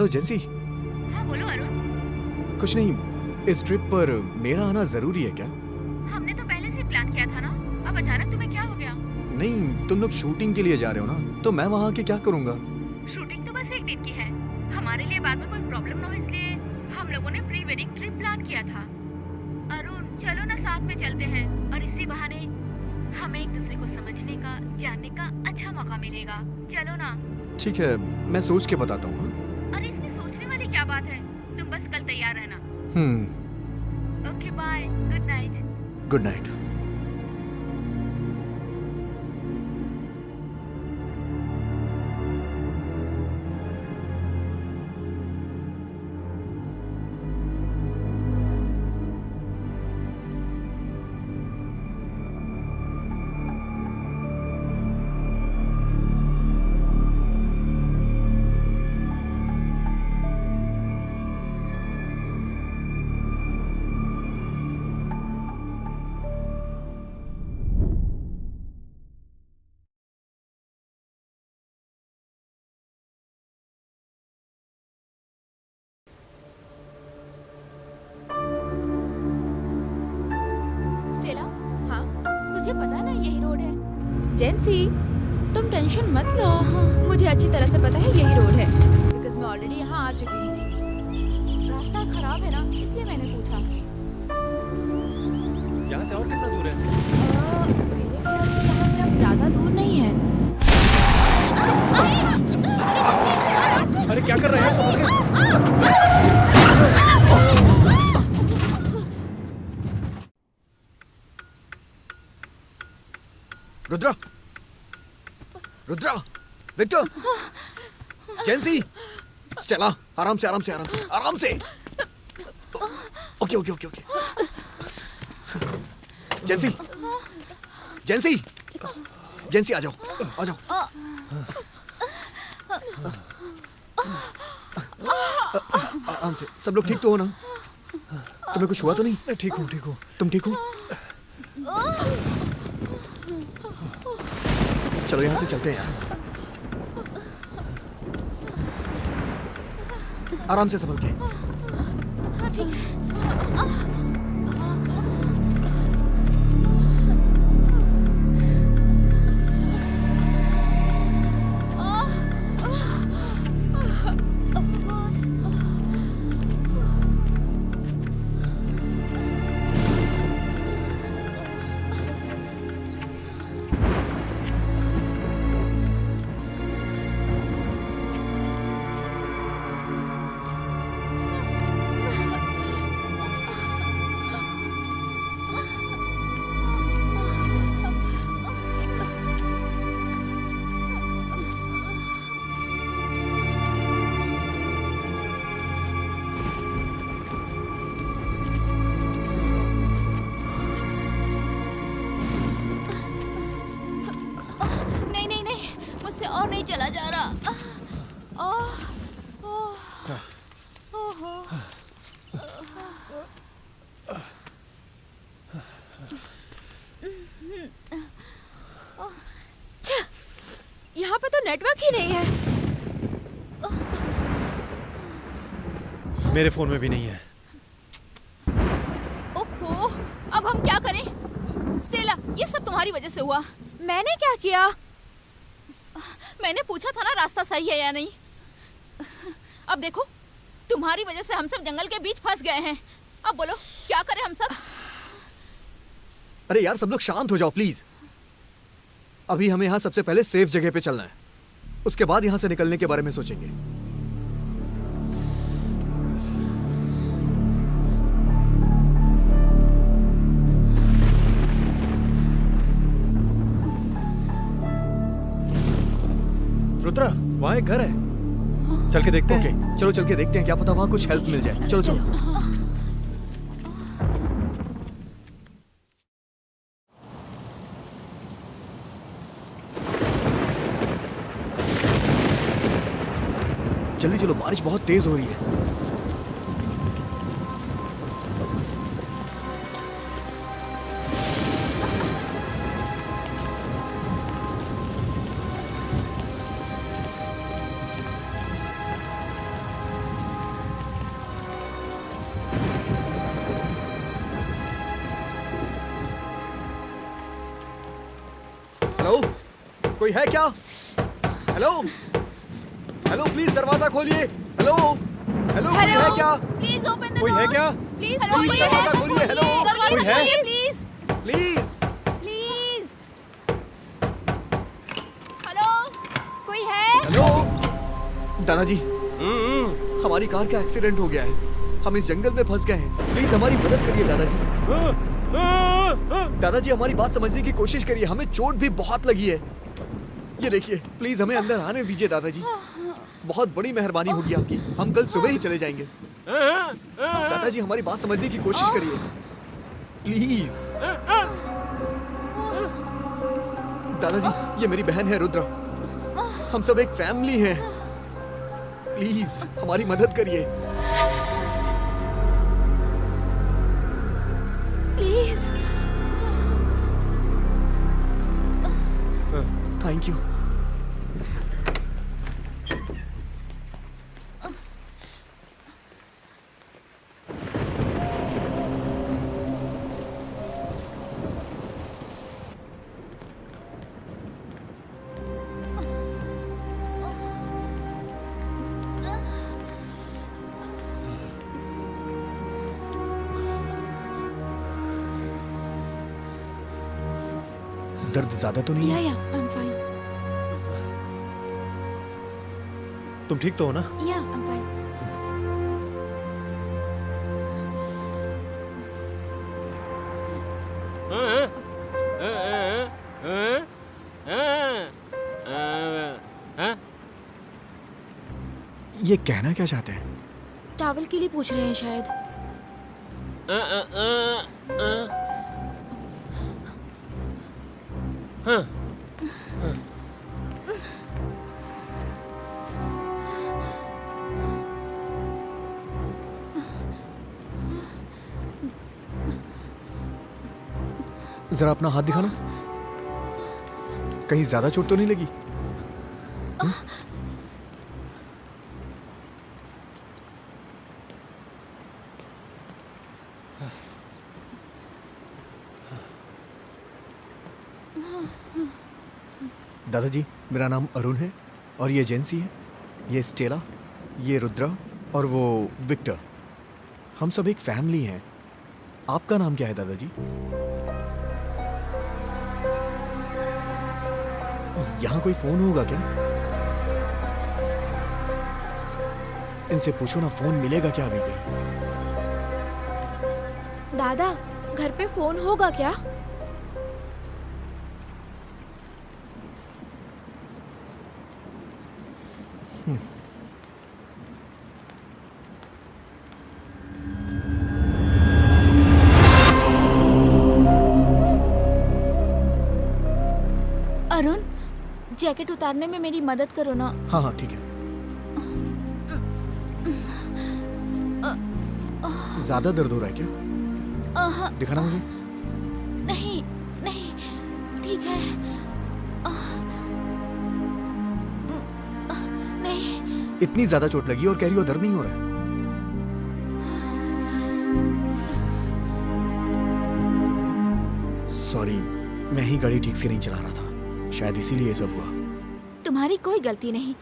Hello जेंसी। हाँ बोलो अरुण। कुछ नहीं, इस ट्रिप पर मेरा आना जरूरी है क्या? हमने तो पहले से ही प्लान किया था ना, अब अचानक तुम्हें क्या हो गया? नहीं, तुम लोग शूटिंग के लिए जा रहे हो ना, तो मैं वहाँ के क्या करूँगा? शूटिंग तो बस एक दिन की है, हमारे लिए बाद में कोई प्रॉब्लम ना हो इसलिए हम लोगों ने प्री वेडिंग ट्रिप प्लान किया था। अरुण चलो ना साथ में चलते हैं और इसी बहाने हमें एक दूसरे को समझने का, जानने का अच्छा मौका मिलेगा। चलो ना। ठीक है, मैं सोच के बताता हूँ। अरे इसमें सोचने वाली क्या बात है, तुम बस कल तैयार रहना। Okay bye, good night. Good night. Stella, हाँ तुझे पता ना यही रोड है। जेंसी, तुम टेंशन मत लो, मुझे अच्छी तरह से पता है यही रोड है, बिकॉज मैं ऑलरेडी यहाँ आ चुकी हूँ। रास्ता खराब है ना, इसलिए मैंने पूछा। यहाँ से और कितना दूर है? मेरे ख्याल से यहाँ से अब ज्यादा दूर नहीं है। अरे क्या कर रहे हैं सब? Rudra, Rudra, Victor, Jency, Stella, आराम से, आराम से, आराम से, आराम से। Okay, okay, okay, okay. Jency, Jency, Jency, आ जाओ, आ जाओ। आराम से। सब लोग ठीक तो हो ना? तुम्हें कुछ हुआ तो नहीं? मैं ठीक हूँ, ठीक हूँ। तुम ठीक हो? चलो यहाँ से चलते हैं यार। आराम से संभल के। हाँ ठीक है। और नहीं चला जा रहा। यहाँ पे तो नेटवर्क ही नहीं है। मेरे फोन में भी नहीं है। ओहो, अब हम क्या करें? स्टेला, ये सब तुम्हारी वजह से हुआ। मैंने क्या किया? मैंने पूछा था ना रास्ता सही है या नहीं। अब देखो, तुम्हारी वजह से हम सब जंगल के बीच फंस गए हैं। अब बोलो क्या करें हम सब? अरे यार, सब लोग शांत हो जाओ प्लीज। अभी हमें यहाँ सबसे पहले सेफ जगह पे चलना है, उसके बाद यहाँ से निकलने के बारे में सोचेंगे। रुद्रा, वहाँ एक घर है, चल के देखते हैं। ओके, चलो चल के देखते हैं, क्या पता वहाँ कुछ हेल्प मिल जाए। चलो चलो। जल्दी चलो, बारिश बहुत तेज हो रही है। हेलो, कोई है क्या? हेलो, हेलो प्लीज दरवाजा खोलिए। हेलो, हेलो कोई है क्या? प्लीज ओपन द कोई है क्या? प्लीज प्लीज दरवाजा खोलिए। हेलो, दरवाजा कोई है? खोलिए प्लीज प्लीज। प्लीज। हेलो, कोई है? हेलो, दादाजी, हमारी कार का एक्सीडेंट हो गया है। हम इस जंगल में फंस गए हैं। प्लीज हमारी मदद करिए दादाजी। दादाजी हमारी बात समझने की कोशिश करिए, हमें चोट भी बहुत लगी है। ये देखिए, प्लीज हमें अंदर आने दीजिए दादाजी। बहुत बड़ी मेहरबानी होगी आपकी। हम कल सुबह ही चले जाएंगे। दादाजी हमारी बात समझने की कोशिश करिए प्लीज। दादाजी, ये मेरी बहन है रुद्रा। हम सब एक फैमिली हैं। प्लीज हमारी मदद करिए। प्लीज। Thank you. दर्द ज्यादा तो नहीं है? या आई एम फाइन। तुम ठीक तो हो ना? या आई एम फाइन। ये कहना क्या चाहते हैं? टॉवल के लिए पूछ रहे हैं शायद। जरा अपना हाथ दिखाना। कहीं ज्यादा चोट तो नहीं लगी? दादाजी, मेरा नाम अरुण है और ये जेंसी है, ये स्टेला, ये रुद्रा और वो विक्टर। हम सब एक फैमिली हैं। आपका नाम क्या है दादाजी? यहाँ कोई फोन होगा क्या? इनसे पूछो ना, फोन मिलेगा क्या अभी कहीं? दादा, घर पे फोन होगा क्या? अरुण, जैकेट उतारने में मेरी मदद करो ना। हाँ हाँ ठीक है। ज्यादा दर्द हो रहा है क्या? दिखाना मुझे। नहीं नहीं, ठीक है। नहीं। इतनी ज्यादा चोट लगी और कह रही हो दर्द नहीं हो रहा है? सॉरी, मैं ही गाड़ी ठीक से नहीं चला रहा था, शायद इसीलिए ये सब हुआ। तुम्हारी कोई गलती नहीं,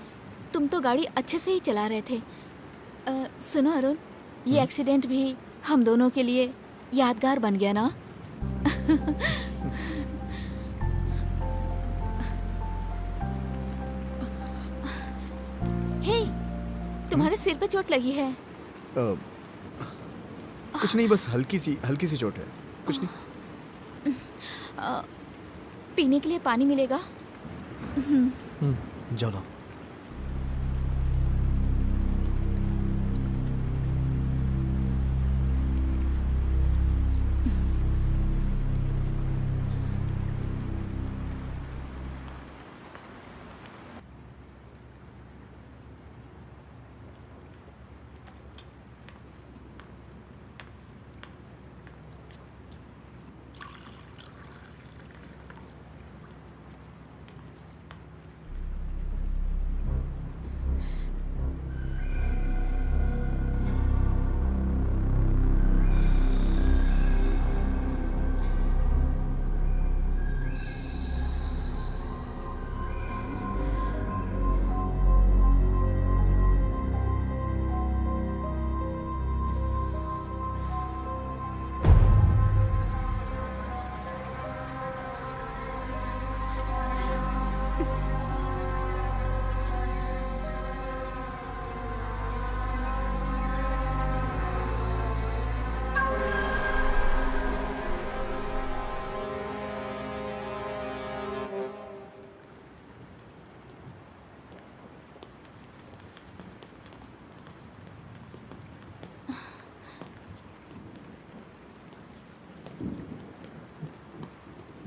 तुम तो गाड़ी अच्छे से ही चला रहे थे। सुनो अरुण, ये एक्सीडेंट भी हम दोनों के लिए यादगार बन गया ना? हे, तुम्हारे सिर पे चोट लगी है। कुछ नहीं, बस हल्की सी चोट है, कुछ नहीं। पीने के लिए पानी मिलेगा? जाओ लाओ।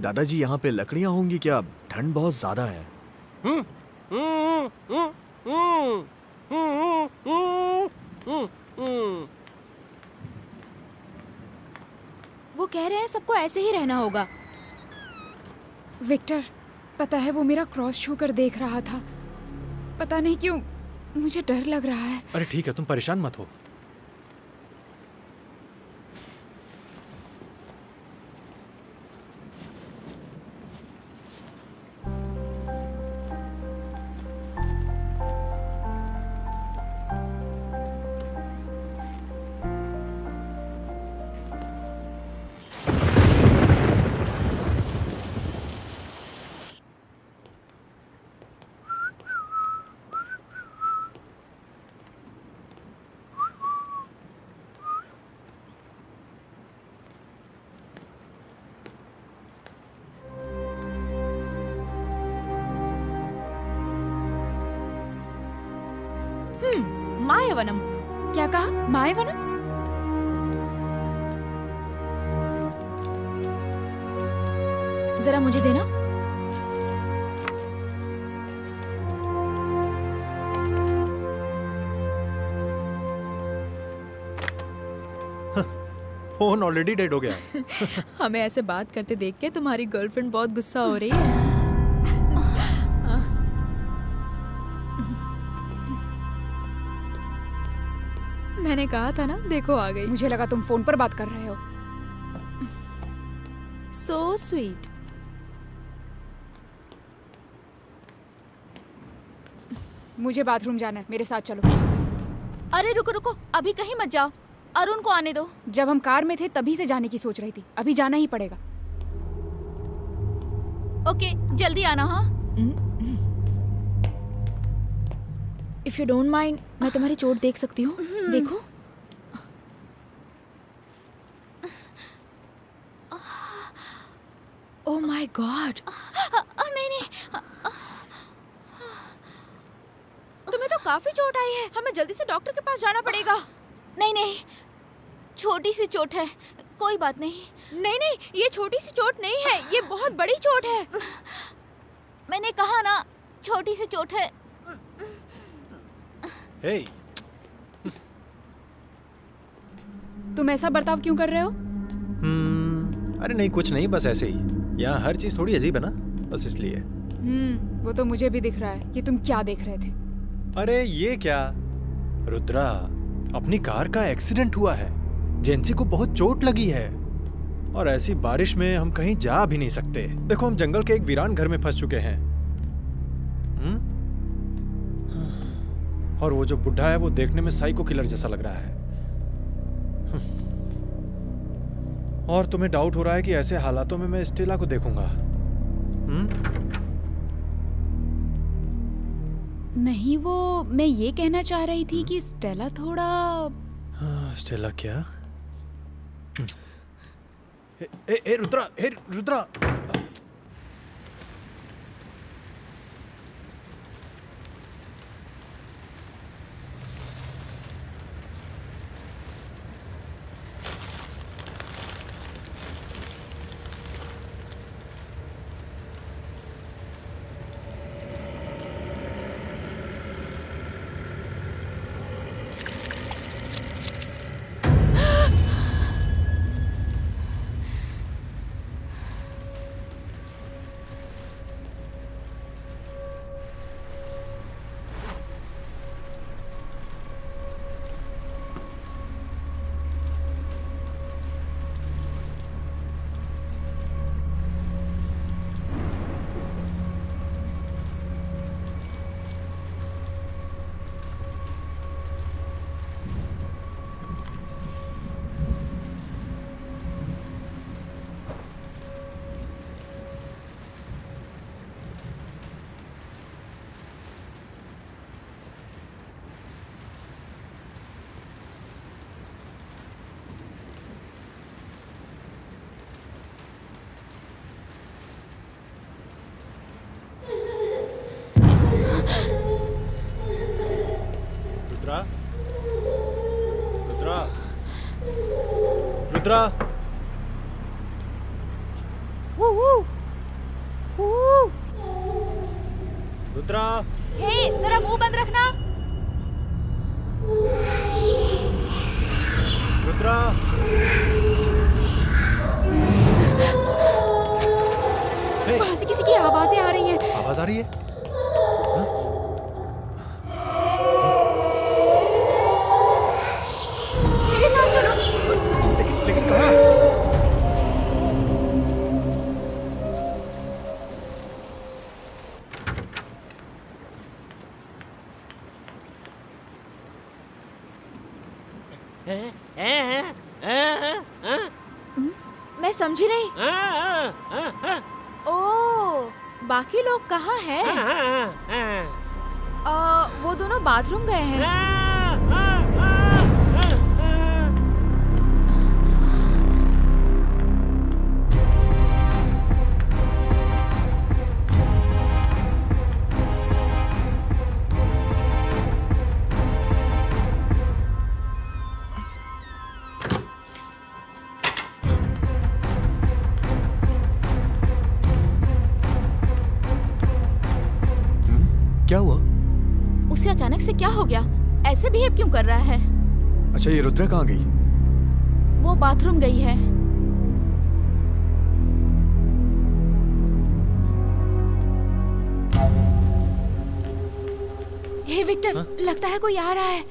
दादाजी यहाँ पे लकड़ियाँ होंगी क्या? ठंड बहुत ज्यादा है। वो कह रहे हैं सबको ऐसे ही रहना होगा। विक्टर, पता है वो मेरा क्रॉस छू कर देख रहा था। पता नहीं क्यों मुझे डर लग रहा है। अरे ठीक है, तुम परेशान मत हो। मायावनम। क्या कहा? मायवनम? जरा मुझे देना। फोन ऑलरेडी डेड हो गया। हमें ऐसे बात करते देख के तुम्हारी गर्लफ्रेंड बहुत गुस्सा हो रही है। मैंने कहा था ना, देखो आ गई। मुझे लगा तुम फोन पर बात कर रहे हो। So sweet. मुझे बाथरूम जाना है, मेरे साथ चलो। अरे रुको रुको, अभी कहीं मत जाओ, अरुण को आने दो। जब हम कार में थे तभी से जाने की सोच रही थी, अभी जाना ही पड़ेगा। ओके, जल्दी आना। हाँ, इफ यू डोंट माइंड, मैं तुम्हारी चोट देख सकती हूँ? देखो। Oh my God. नहीं नहीं, तुम्हें तो काफी चोट आई है, हमें जल्दी से डॉक्टर के पास जाना पड़ेगा। नहीं नहीं, छोटी सी चोट है, कोई बात नहीं। नहीं नहीं, ये छोटी सी चोट नहीं है, ये बहुत बड़ी चोट है। मैंने कहा ना, छोटी सी चोट है। हे, तुम ऐसा बर्ताव क्यों कर रहे हो? अरे नहीं, कुछ नहीं, बस ऐसे ही। यहाँ हर चीज थोड़ी अजीब है ना, बस इसलिए। वो तो मुझे भी दिख रहा है कि तुम क्या देख रहे थे। अरे ये क्या रुद्रा, अपनी कार का एक्सीडेंट हुआ है, जेंसी को बहुत चोट लगी है, और ऐसी बारिश में हम कहीं जा भी नहीं सकते। देखो, हम जंगल के एक वीरान घर में फंस चुके हैं। और वो जो बुढ़ा है वो देखने में साइको किलर जैसा लग रहा है। और तुम्हें डाउट हो रहा है कि ऐसे हालातों में मैं स्टेला को देखूंगा? नहीं, वो मैं ये कहना चाह रही थी कि स्टेला थोड़ा। स्टेला क्या? ए रुद्रा, रुद्रा। रुद्रा, रुद्रा। रुद्रा, हे, जरा मुंह बंद रखना। रुद्रा। हे, वहां से किसी की आवाजें आ रही हैं। आवाज आ रही है? मेरे साथ चलो। लेकिन कहाँ? मैं समझी नहीं। ओ, बाकी लोग कहाँ हैं? वो दोनों बाथरूम गए हैं। क्या हुआ? उसे अचानक से क्या हो गया? ऐसे बिहेव क्यों कर रहा है? अच्छा, ये रुद्रा कहाँ गई? वो बाथरूम गई है। हे विक्टर, लगता है कोई आ रहा है।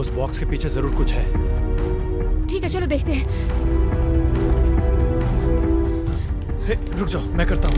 उस बॉक्स के पीछे जरूर कुछ है। ठीक है, चलो देखते हैं। हे, रुक जाओ, मैं करता हूँ।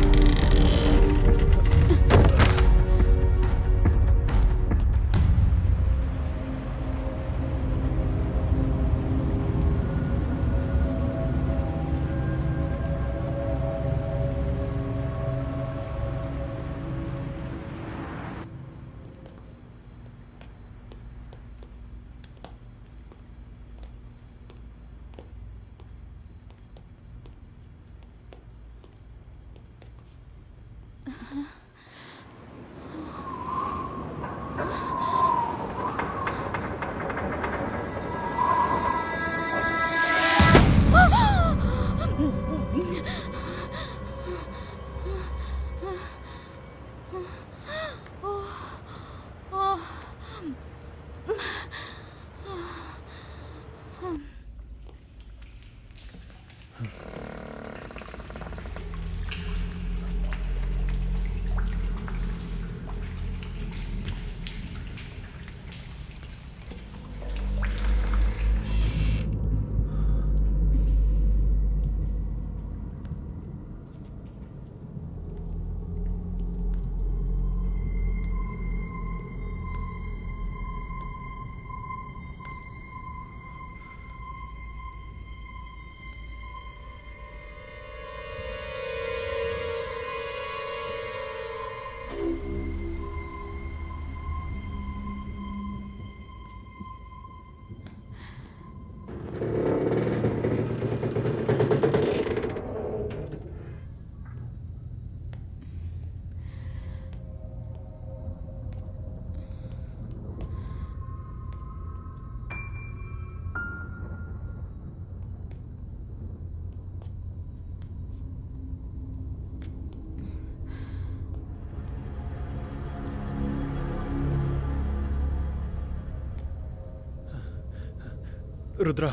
रुद्रा,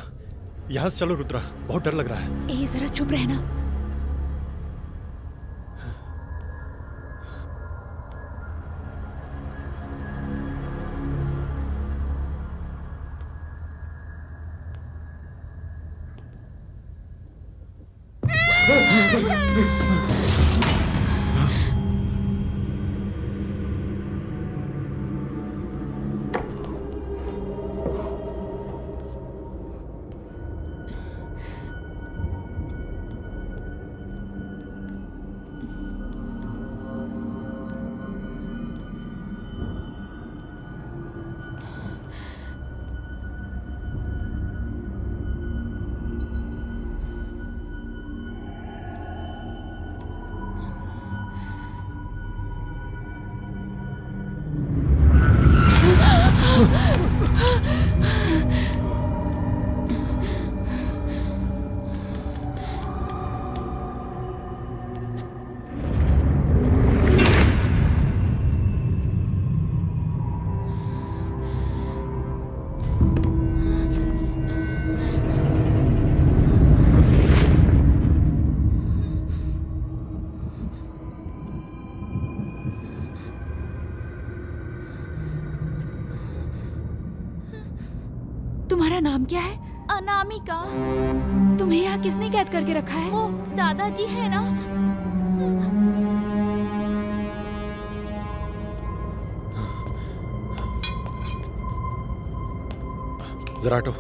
यहाँ से चलो रुद्रा, बहुत डर लग रहा है। ए जरा चुप रहना। तुम्हारा नाम क्या है? अनामिका। तुम्हें यहाँ किसने कैद करके रखा है? वो दादाजी है ना? जरा हटो।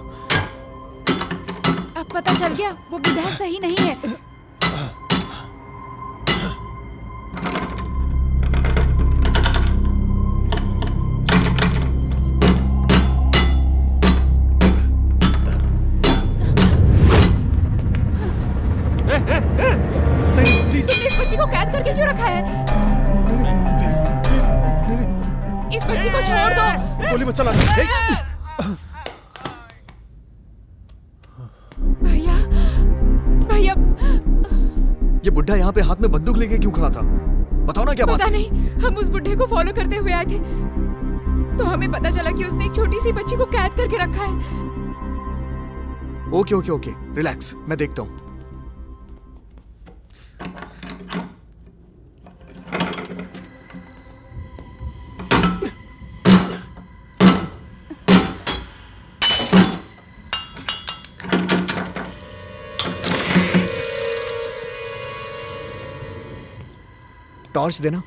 अब पता चल गया वो बुढ़ा सही नहीं है। नहीं प्लीज, तुमने इस बच्ची को कैद करके क्यों रखा है? प्लीज प्लीज, नहीं इस बच्ची को छोड़ दो। गोली मत चला। भैया भैया, ये बुढ़ा यहाँ पे हाथ में बंदूक लेके क्यों खड़ा था? बताओ ना क्या बात पता है? नहीं, हम उस बुढ़े को फॉलो करते हुए आए थे तो हमें पता चला कि उसने एक छोटी सी बच्ची को कैद करके रखा है। ओके ओके ओके, रिलैक्स, मैं देखता हूँ। टॉर्च देना।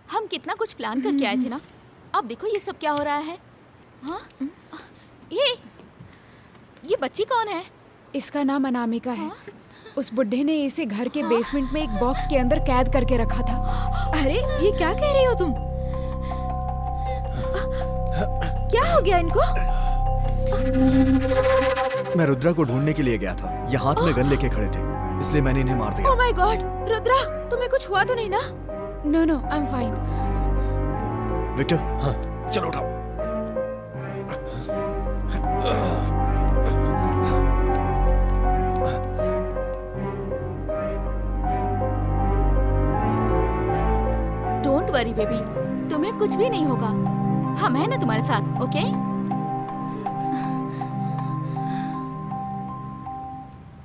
हम कितना कुछ प्लान करके आए थे ना। अब देखो ये सब क्या हो रहा है। हाँ, ये बच्ची कौन है? इसका नाम अनामिका है। उस बुढ़े ने इसे घर के बेसमेंट में एक बॉक्स के अंदर कैद करके रखा था। अरे ये क्या कह रही हो तुम? क्या हो गया इनको? मैं रुद्रा को ढूंढने के लिए गया था। ये हाथ में गन लेके खड़े थे, इसलिए मैंने इन्हें मार दिया। ओह माय गॉड, रुद्रा तुम्हें कुछ हुआ तो नहीं ना? No no, I am fine. Victor, हाँ, चलो उठाओ। डोंट वरी बेबी, तुम्हें कुछ भी नहीं होगा। हम हैं ना तुम्हारे साथ, ओके?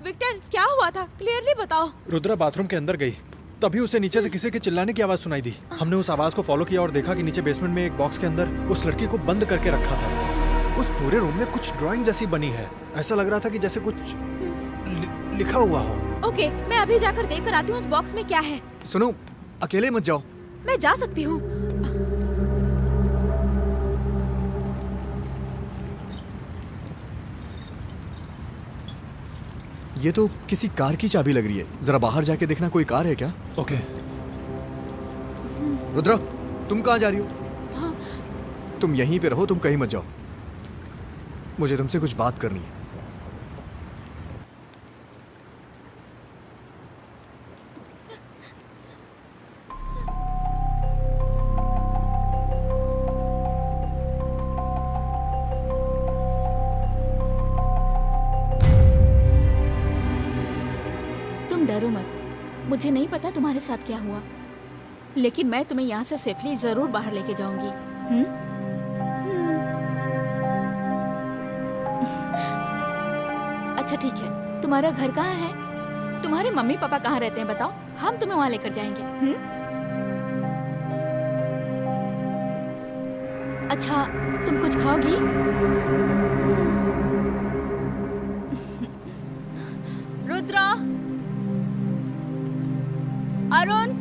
विक्टर क्या हुआ था? क्लियरली बताओ। रुद्रा बाथरूम के अंदर गई, तभी उसे नीचे से किसी के चिल्लाने की आवाज सुनाई दी। हमने उस आवाज को फॉलो किया और देखा कि नीचे बेसमेंट में एक बॉक्स के अंदर उस लड़की को बंद करके रखा था। उस पूरे रूम में कुछ ड्राइंग जैसी बनी है। ऐसा लग रहा था कि जैसे कुछ लिखा हुआ हो। ओके, मैं अभी जाकर देख कर आती हूँ उस बॉक्स में क्या है। सुनो, अकेले मत जाओ। मैं जा सकती हूँ। ये तो किसी कार की चाबी लग रही है, जरा बाहर जाके देखना कोई कार है क्या। ओके। रुद्रा, तुम कहाँ जा रही हो? हाँ। तुम यहीं पे रहो, तुम कहीं मत जाओ, मुझे तुमसे कुछ बात करनी है। तुम डरो मत, मुझे नहीं पता तुम्हारे साथ क्या हुआ, लेकिन मैं तुम्हें यहाँ से सेफली जरूर बाहर लेके जाऊंगी। अच्छा ठीक है, तुम्हारा घर कहाँ है? तुम्हारे मम्मी पापा कहाँ रहते हैं बताओ, हम तुम्हें वहाँ लेकर जाएंगे। अच्छा, तुम कुछ खाओगी? रुद्रा, अरुण।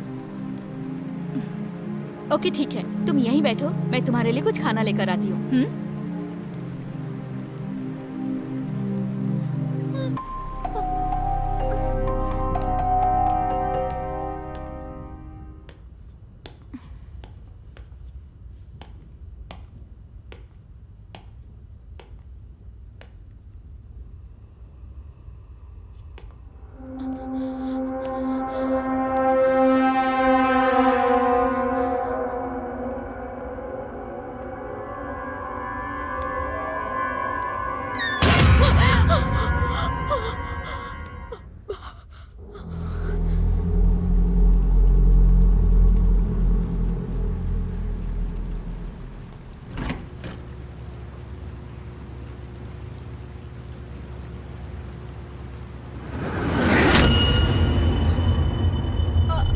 ओके ठीक है, तुम यहीं बैठो, मैं तुम्हारे लिए कुछ खाना लेकर आती हूँ।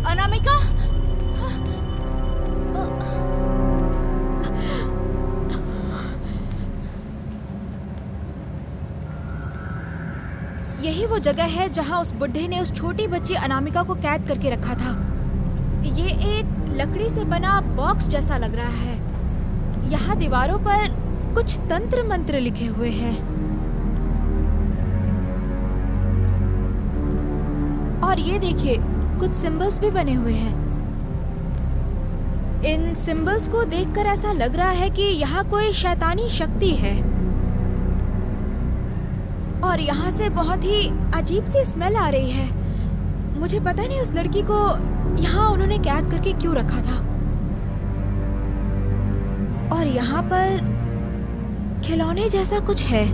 अनामिका, यही वो जगह है जहाँ उस बुड्ढे ने उस छोटी बच्ची अनामिका को कैद करके रखा था। ये एक लकड़ी से बना बॉक्स जैसा लग रहा है। यहाँ दीवारों पर कुछ तंत्र मंत्र लिखे हुए हैं और ये देखिए, कुछ सिंबल्स भी बने हुए हैं। इन सिंबल्स को देखकर ऐसा लग रहा है कि यहाँ कोई शैतानी शक्ति है और यहाँ से बहुत ही अजीब सी स्मेल आ रही है। मुझे पता नहीं उस लड़की को यहाँ उन्होंने कैद करके क्यों रखा था। और यहाँ पर खिलौने जैसा कुछ है।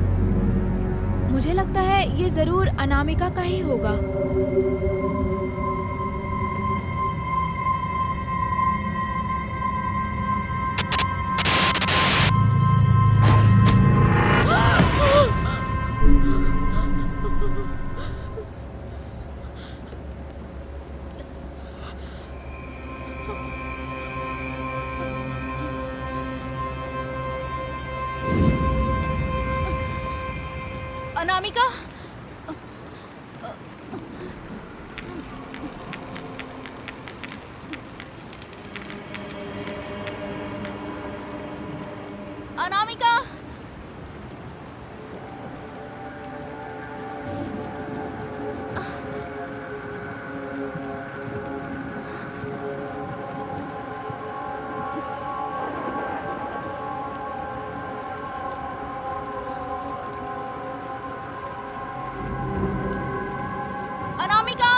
मुझे लगता है ये जरूर अनामिका का ही होगा। अनामिका, अनामिका, अनामिका।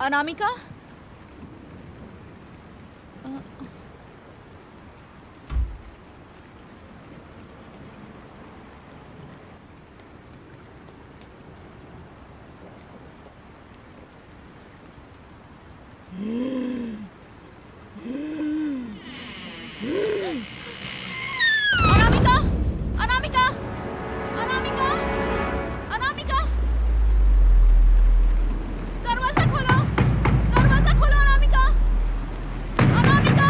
अनामिका, अनामिका, अनामिका, अनामिका, अनामिका, दरवाजा खोलो, दरवाजा खोलो अनामिका, अनामिका।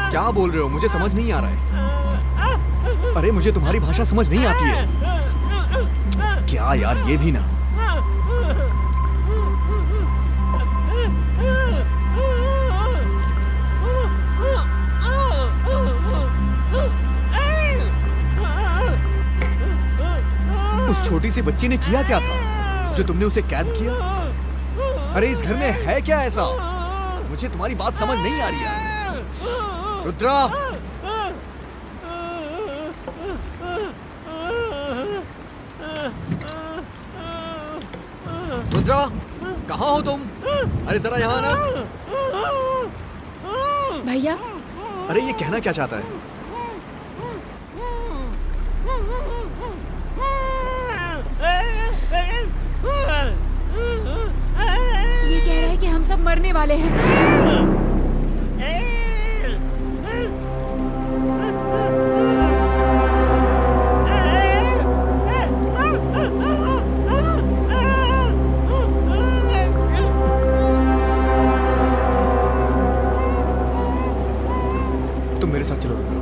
क्या बोल रहे हो? मुझे समझ नहीं आ रहा है। अरे मुझे तुम्हारी भाषा समझ नहीं आती है। क्या यार, ये भी ना। उस छोटी सी बच्ची ने किया क्या था जो तुमने उसे कैद किया? अरे इस घर में है क्या ऐसा? मुझे तुम्हारी बात समझ नहीं आ रही है। रुद्रा, रुद्रा, कहाँ हो तुम? अरे जरा यहाँ ना। भैया, अरे ये कहना क्या चाहता है? ये कह रहा है कि हम सब मरने वाले हैं। तुम मेरे साथ चलो रुद्रा।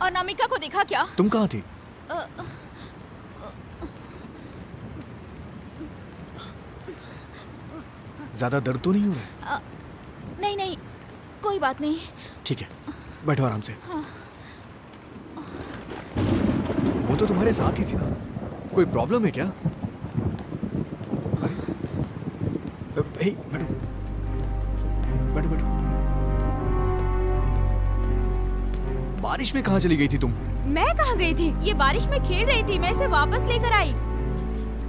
अनामिका को देखा क्या? तुम कहाँ थी? ज्यादा दर्द तो नहीं हो रहा? नहीं नहीं, कोई बात नहीं। ठीक है, बैठो आराम से। वो तो तुम्हारे साथ ही थी ना, कोई प्रॉब्लम है क्या? अरे हे, बैठो बैठो बैठो। बारिश में कहाँ चली गई थी तुम? मैं कहाँ गई थी? ये बारिश में खेल रही थी, मैं इसे वापस लेकर आई।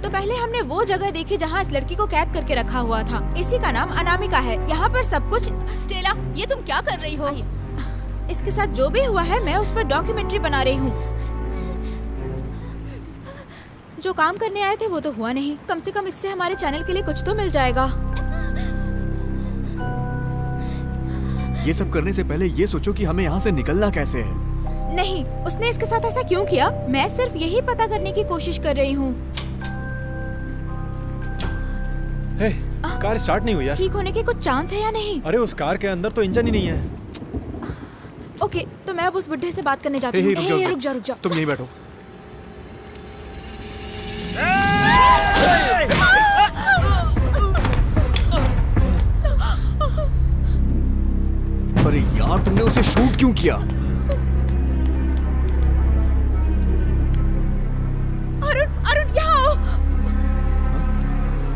तो पहले हमने वो जगह देखी जहाँ इस लड़की को कैद करके रखा हुआ था। इसी का नाम अनामिका है। यहाँ पर सब कुछ। स्टेला, ये तुम क्या कर रही हो? इसके साथ जो भी हुआ है मैं उस पर डॉक्यूमेंट्री बना रही हूँ। जो काम करने आए थे वो तो हुआ नहीं, कम से कम इससे हमारे चैनल के लिए कुछ तो मिल जाएगा। ये सब करने से पहले ये सोचो कि हमें यहाँ से निकलना कैसे है। नहीं, उसने इसके साथ ऐसा क्यों किया? मैं सिर्फ यही पता करने की कोशिश कर रही हूँ। हे, कार स्टार्ट नहीं हुई यार। ठीक होने के कुछ चांस है या नहीं? अरे उस कार के अंदर तो इंजन ही नहीं है। ओके, तो मैं अब उस बुड्ढे से बात करने जाती हे, हूँ। हे, रुक जा। तुम यहीं बैठो। अरे यार, तुमने उसे शूट क्यों किया? अरुण यहाँ आओ।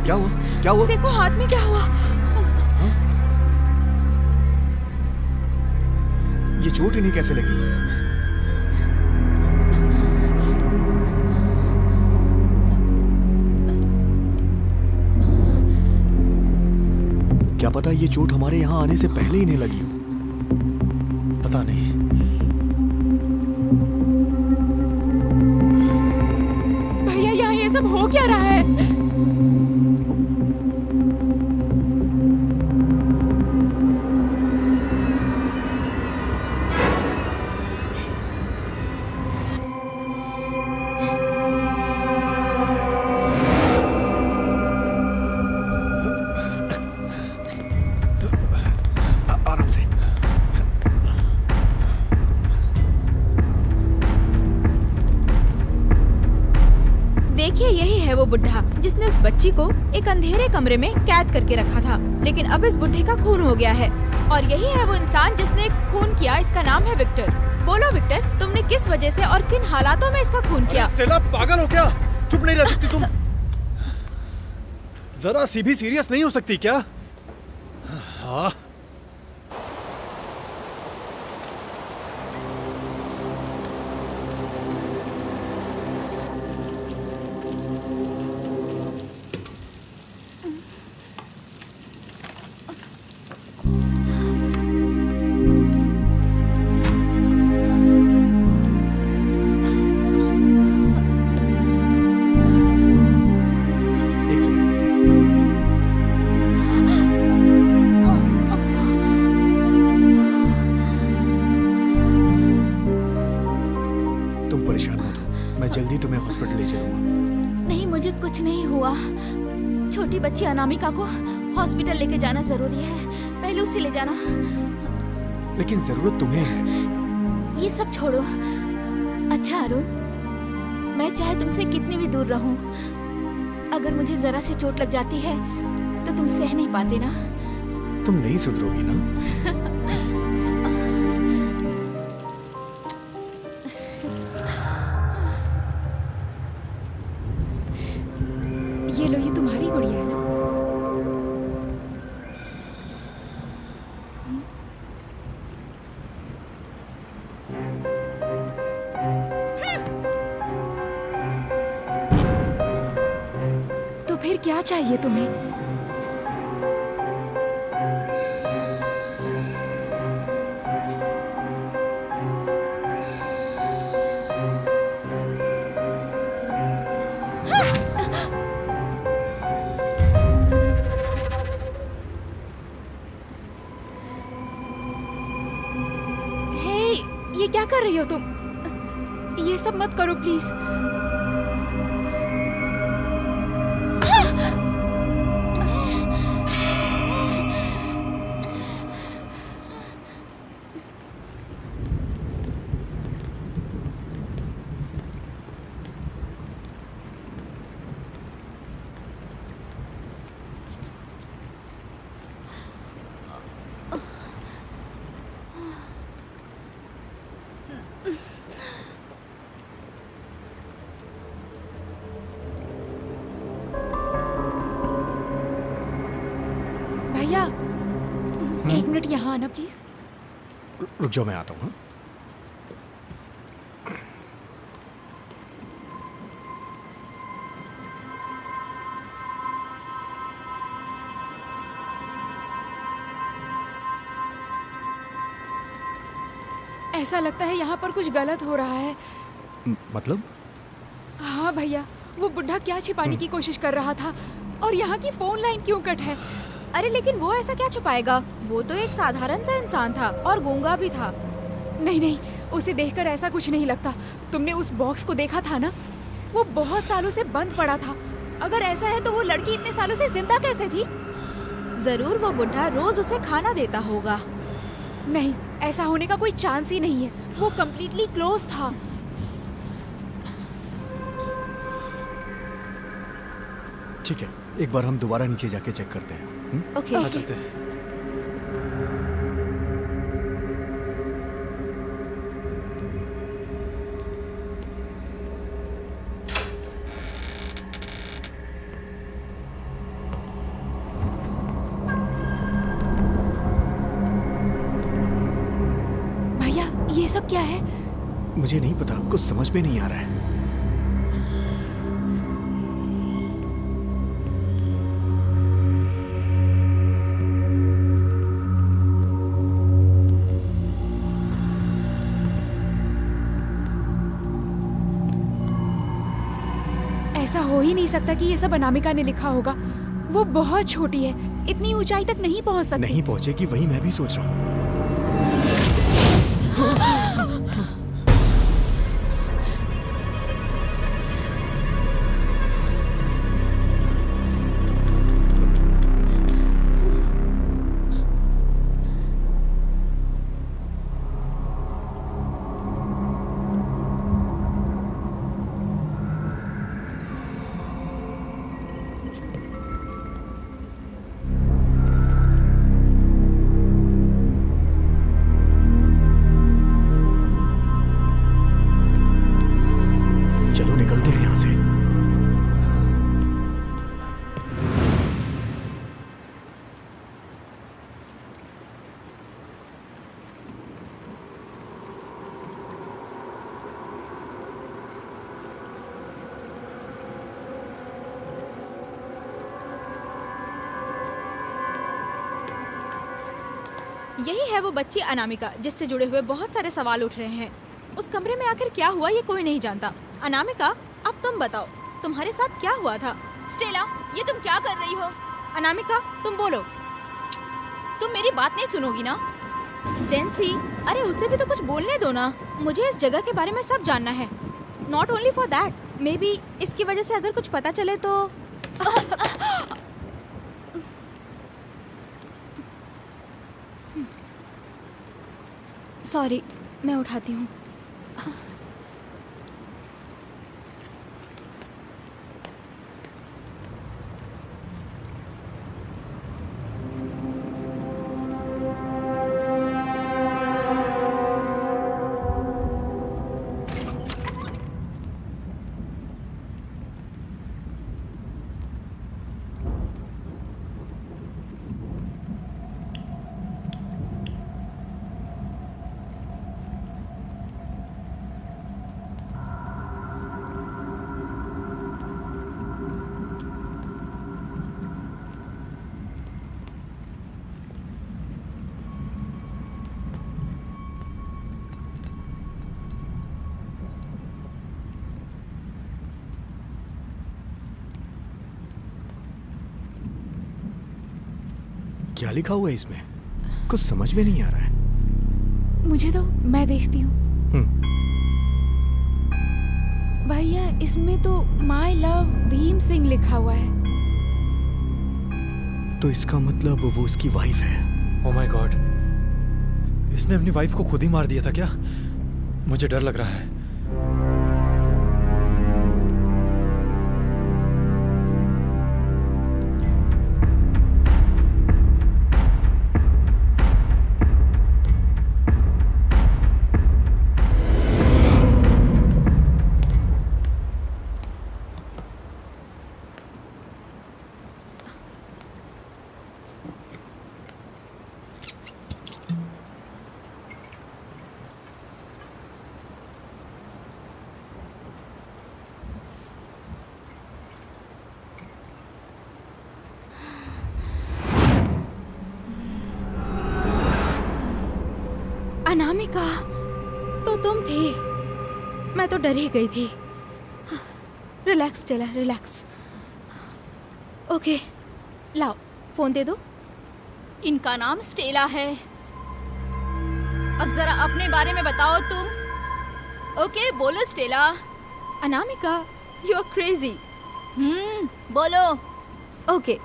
क्या हुआ? क्या हुआ? देखो हाथ में क्या हुआ। ये चोट इन्हें कैसे लगी? क्या पता ये चोट हमारे यहाँ आने से पहले इन्हें लगी हो। पता नहीं। भैया यहाँ ये सब हो क्या रहा है? आराम से। देखिए, यही है वो बुड्ढा जिसने उस बच्ची को एक अंधेरे कमरे में कैद करके रखा था। लेकिन अब इस बुड्ढे का खून हो गया है और यही है वो इंसान जिसने खून किया। इसका नाम है विक्टर। बोलो विक्टर, तुमने किस वजह से और किन हालातों में इसका खून किया? स्टेला, पागल हो क्या? चुप नहीं रह सकती तुम? जरा सी भी सीरियस नहीं हो सकती क्या? हाँ। एक सेकंड। तुम परेशान मत हो, मैं जल्दी तुम्हें हॉस्पिटल ले चलूंगा। नहीं, मुझे कुछ नहीं हुआ। छोटी बच्ची अनामिका को हॉस्पिटल लेके जाना जरूरी है। पहले उसे ले जाना। लेकिन जरूरत तुम्हें है। ये सब छोड़ो। अच्छा अरुण, मैं चाहे तुमसे कितनी भी दूर रहूं, अगर मुझे जरा सी चोट लग जाती है तो तुम सह नहीं पाते ना? तुम नहीं सुधरोगी ना? ये लो, ये तुम्हारी गुड़िया है ना? तो फिर क्या चाहिए तुम्हें? ये क्या कर रही हो तुम? ये सब मत करो प्लीज। मिनट यहाँ आना प्लीज। रुक जाओ, मैं आता हूँ। हाँ? ऐसा लगता है यहाँ पर कुछ गलत हो रहा है। मतलब? हाँ भैया, वो बुढ़ा क्या छिपाने की कोशिश कर रहा था, और यहाँ की फोन लाइन क्यों कट है? अरे लेकिन वो ऐसा क्या छुपाएगा? वो तो एक साधारण सा इंसान था और गूंगा भी था। नहीं नहीं, उसे देखकर ऐसा कुछ नहीं लगता। तुमने उस बॉक्स को देखा था ना? वो बहुत सालों से बंद पड़ा था। अगर ऐसा है तो वो लड़की इतने सालों से जिंदा कैसे थी? जरूर वो बुढ़ा रोज उसे खाना देता होगा। नहीं, ऐसा होने का कोई चांस ही नहीं है। वो कम्प्लीटली क्लोज था। ठीक है, एक बार हम दोबारा नीचे जाके चेक करते हैं। ओके हाँ चलते हैं। भैया, ये सब क्या है? मुझे नहीं पता, कुछ समझ में नहीं आ रहा है। ऐसा हो ही नहीं सकता कि ये सब अनामिका ने लिखा होगा। वो बहुत छोटी है, इतनी ऊंचाई तक नहीं पहुंच सकती। नहीं पहुंचेगी, वही मैं भी सोच रहा हूँ। चलो निकलते हैं यहाँ से। यही है वो बच्ची अनामिका जिससे जुड़े हुए बहुत सारे सवाल उठ रहे हैं। उस कमरे में आखिर क्या हुआ ये कोई नहीं जानता। अनामिका, अब तुम बताओ, तुम्हारे साथ क्या हुआ था? स्टेला, ये तुम क्या कर रही हो? अनामिका, तुम बोलो। तुम मेरी बात नहीं सुनोगी ना? जेंसी, अरे उसे भी तो कुछ बोलने दो ना। मुझे इस जगह के बारे में सब जानना है। Not only for that, may be इसकी वजह से अगर कुछ पता चले तो। सॉरी, मैं उठाती हूँ। क्या लिखा हुआ है इसमें? कुछ समझ में नहीं आ रहा है। मुझे तो, मैं देखती हूँ। भैया, इसमें तो माई लव भीम सिंह लिखा हुआ है। तो इसका मतलब वो उसकी वाइफ है। ओह माय गॉड, इसने अपनी वाइफ को खुद ही मार दिया था क्या? मुझे डर लग रहा है। अनामिका, तो तुम थी। मैं तो डर ही गई थी। Relax Stella, relax. ओके, लाओ फोन दे दो। इनका नाम स्टेला है। अब जरा अपने बारे में बताओ तुम। ओके, बोलो Stella. Anamika, you are crazy. बोलो। ओके,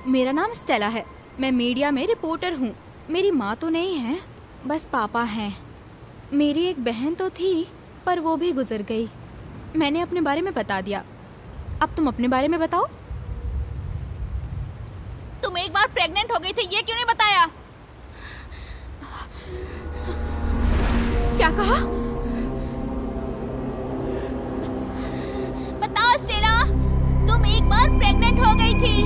मेरा नाम स्टेला है। मैं मीडिया में रिपोर्टर हूँ। मेरी माँ तो नहीं है, बस पापा हैं। मेरी एक बहन तो थी, पर वो भी गुजर गई। मैंने अपने बारे में बता दिया। अब तुम अपने बारे में बताओ। तुम एक बार प्रेग्नेंट हो गई थी, ये क्यों नहीं बताया? क्या कहा? बताओ स्टेला, तुम एक बार प्रेग्नेंट हो गई थी।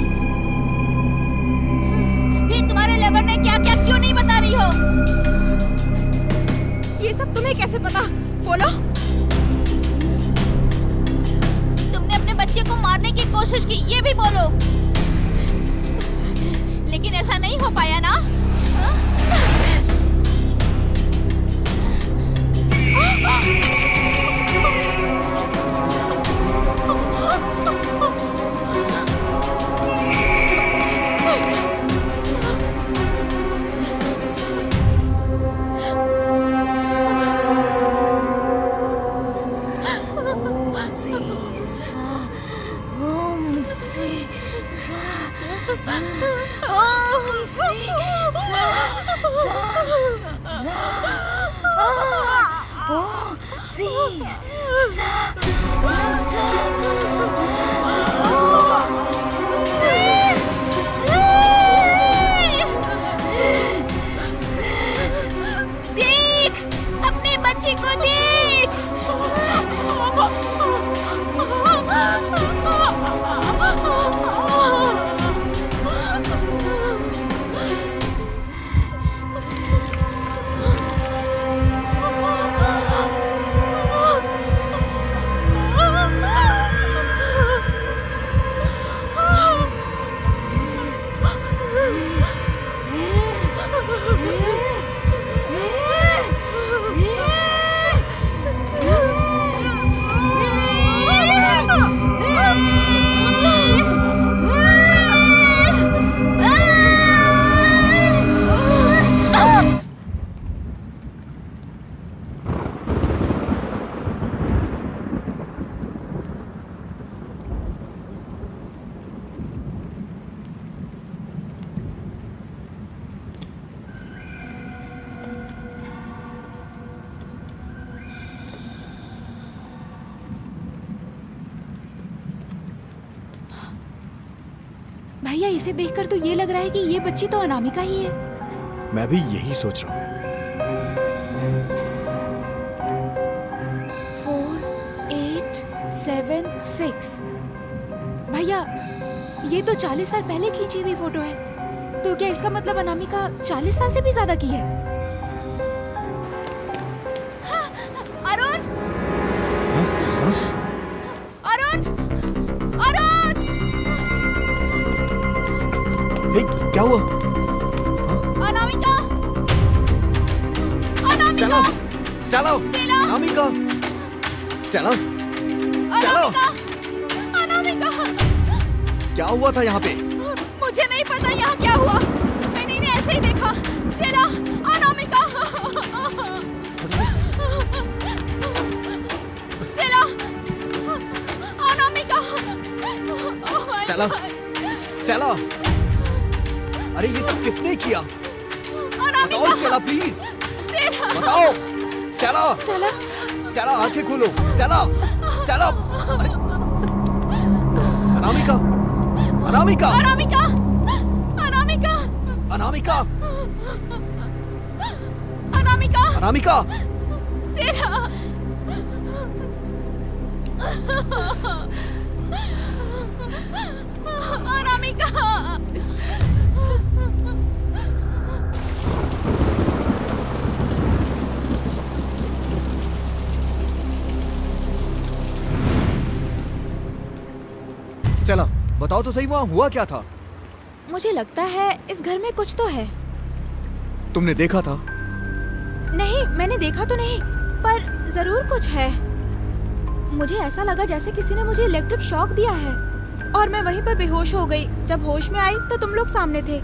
फिर तुम्हारे लेबर ने क्या क्या क्यों नहीं बता रही हो? ये सब तुम्हें कैसे पता? बोलो। तुमने अपने बच्चे को मारने की कोशिश की, ये भी बोलो। लेकिन ऐसा नहीं हो पाया ना? देख, अपने बच्चे को देख। भैया, इसे देखकर तो ये लग रहा है कि ये बच्ची तो अनामिका ही है। मैं भी यही सोच रहा हूँ। 4, 8, 7, 6। भैया, ये तो 40 साल पहले खींची हुई फोटो है। तो क्या इसका मतलब अनामिका 40 साल से भी ज्यादा की है? अरुण! अरुण! अरुण! हे, क्या हुआ? Anamika! Anamika! Stella! Stella! Anamika! Stella! Stella! Anamika! क्या हुआ था यहाँ पे? मुझे नहीं पता यहाँ क्या हुआ। मैंने इन्हें ऐसे ही देखा। Stella! Anamika! Stella! Anamika! Oh my Stella! God! Stella! अरे ये सब किसने किया? बताओ अनामिका! Stella, please Stella! बताओ। स्टेला! स्टेला, स्टेला, आंखें खोलो। स्टेला! स्टेला! अरे, अनामिका! अनामिका! अनामिका! अनामिका! अनामिका! अनामिका! अनामिका! स्टेला! अनामिका! स्टेला, बताओ तो सही, वहाँ हुआ क्या था? मुझे लगता है इस घर में कुछ तो है। तुमने देखा था? नहीं, मैंने देखा तो नहीं, पर जरूर कुछ है। मुझे ऐसा लगा जैसे किसी ने मुझे इलेक्ट्रिक शॉक दिया है और मैं वहीं पर बेहोश हो गई। जब होश में आई तो तुम लोग सामने थे।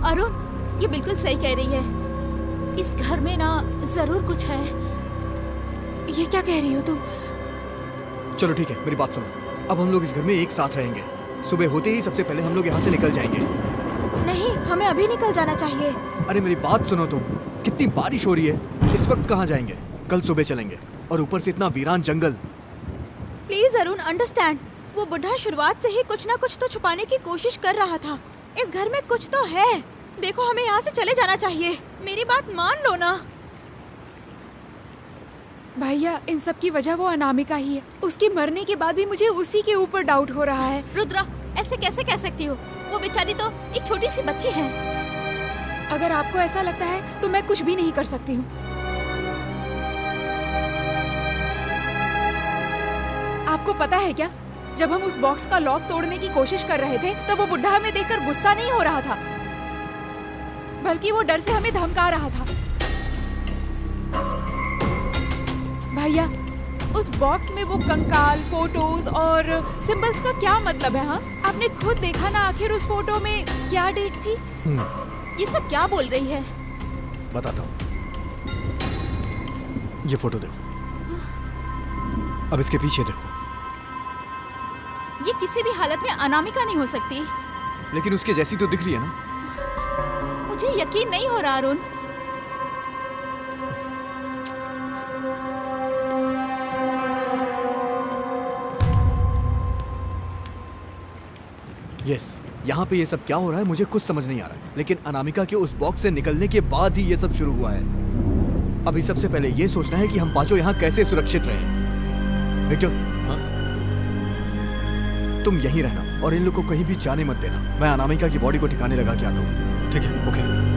अरुण, ये बिल्कुल सही कह रही है। इस घर में ना जरूर कुछ है। ये क्या कह रही हो तुम? चलो ठीक है, मेरी बात सुनो। अब हम लोग इस घर में एक साथ रहेंगे। सुबह होते ही सबसे पहले हम लोग यहाँ से निकल जाएंगे। नहीं, हमें अभी निकल जाना चाहिए। अरे मेरी बात सुनो तुम। कितनी बारिश हो रही है, इस वक्त कहाँ जाएंगे? कल सुबह चलेंगे। और ऊपर से इतना वीरान जंगल। Please Arun, understand. वो बुढ़ा शुरुआत से ही कुछ ना कुछ तो छुपाने की कोशिश कर रहा था। इस घर में कुछ तो है। देखो, हमें यहाँ से चले जाना चाहिए। मेरी बात मान लो ना। भैया, इन सब की वजह वो अनामिका ही है। उसकी मरने के बाद भी मुझे उसी के ऊपर डाउट हो रहा है। रुद्रा, ऐसे कैसे कह सकती हो? वो बेचारी तो एक छोटी सी बच्ची है। अगर आपको ऐसा लगता है तो मैं कुछ भी नहीं कर सकती हूँ। आपको पता है क्या, जब हम उस बॉक्स का लॉक तोड़ने की कोशिश कर रहे थे तब वो बुढ़ा हमें देखकर गुस्सा नहीं हो रहा था, बल्कि वो डर से हमें धमका रहा था। भैया, उस बॉक्स में वो कंकाल, फोटोज और सिंबल्स का क्या मतलब है? हाँ, आपने खुद देखा ना, आखिर उस फोटो में क्या डेट थी? ये सब क्या बोल रही है? बताता हूँ। ये फोटो देखो, अब इसके पीछे देखो। ये किसी भी हालत में अनामिका नहीं हो सकती। लेकिन उसके जैसी तो दिख रही है ना। मुझे यकीन नहीं हो रहा अरुण। यस, यहाँ पे ये सब क्या हो रहा है मुझे कुछ समझ नहीं आ रहा है। लेकिन अनामिका के उस बॉक्स से निकलने के बाद ही ये सब शुरू हुआ है। अभी सबसे पहले ये सोचना है कि हम पांचों यहाँ कैसे सुरक्षित रहें। विक्टर, तुम यहीं रहना और इन लोग को कहीं भी जाने मत देना। मैं अनामिका की बॉडी को ठिकाने लगा के आता हूँ। ठीक है, ओके।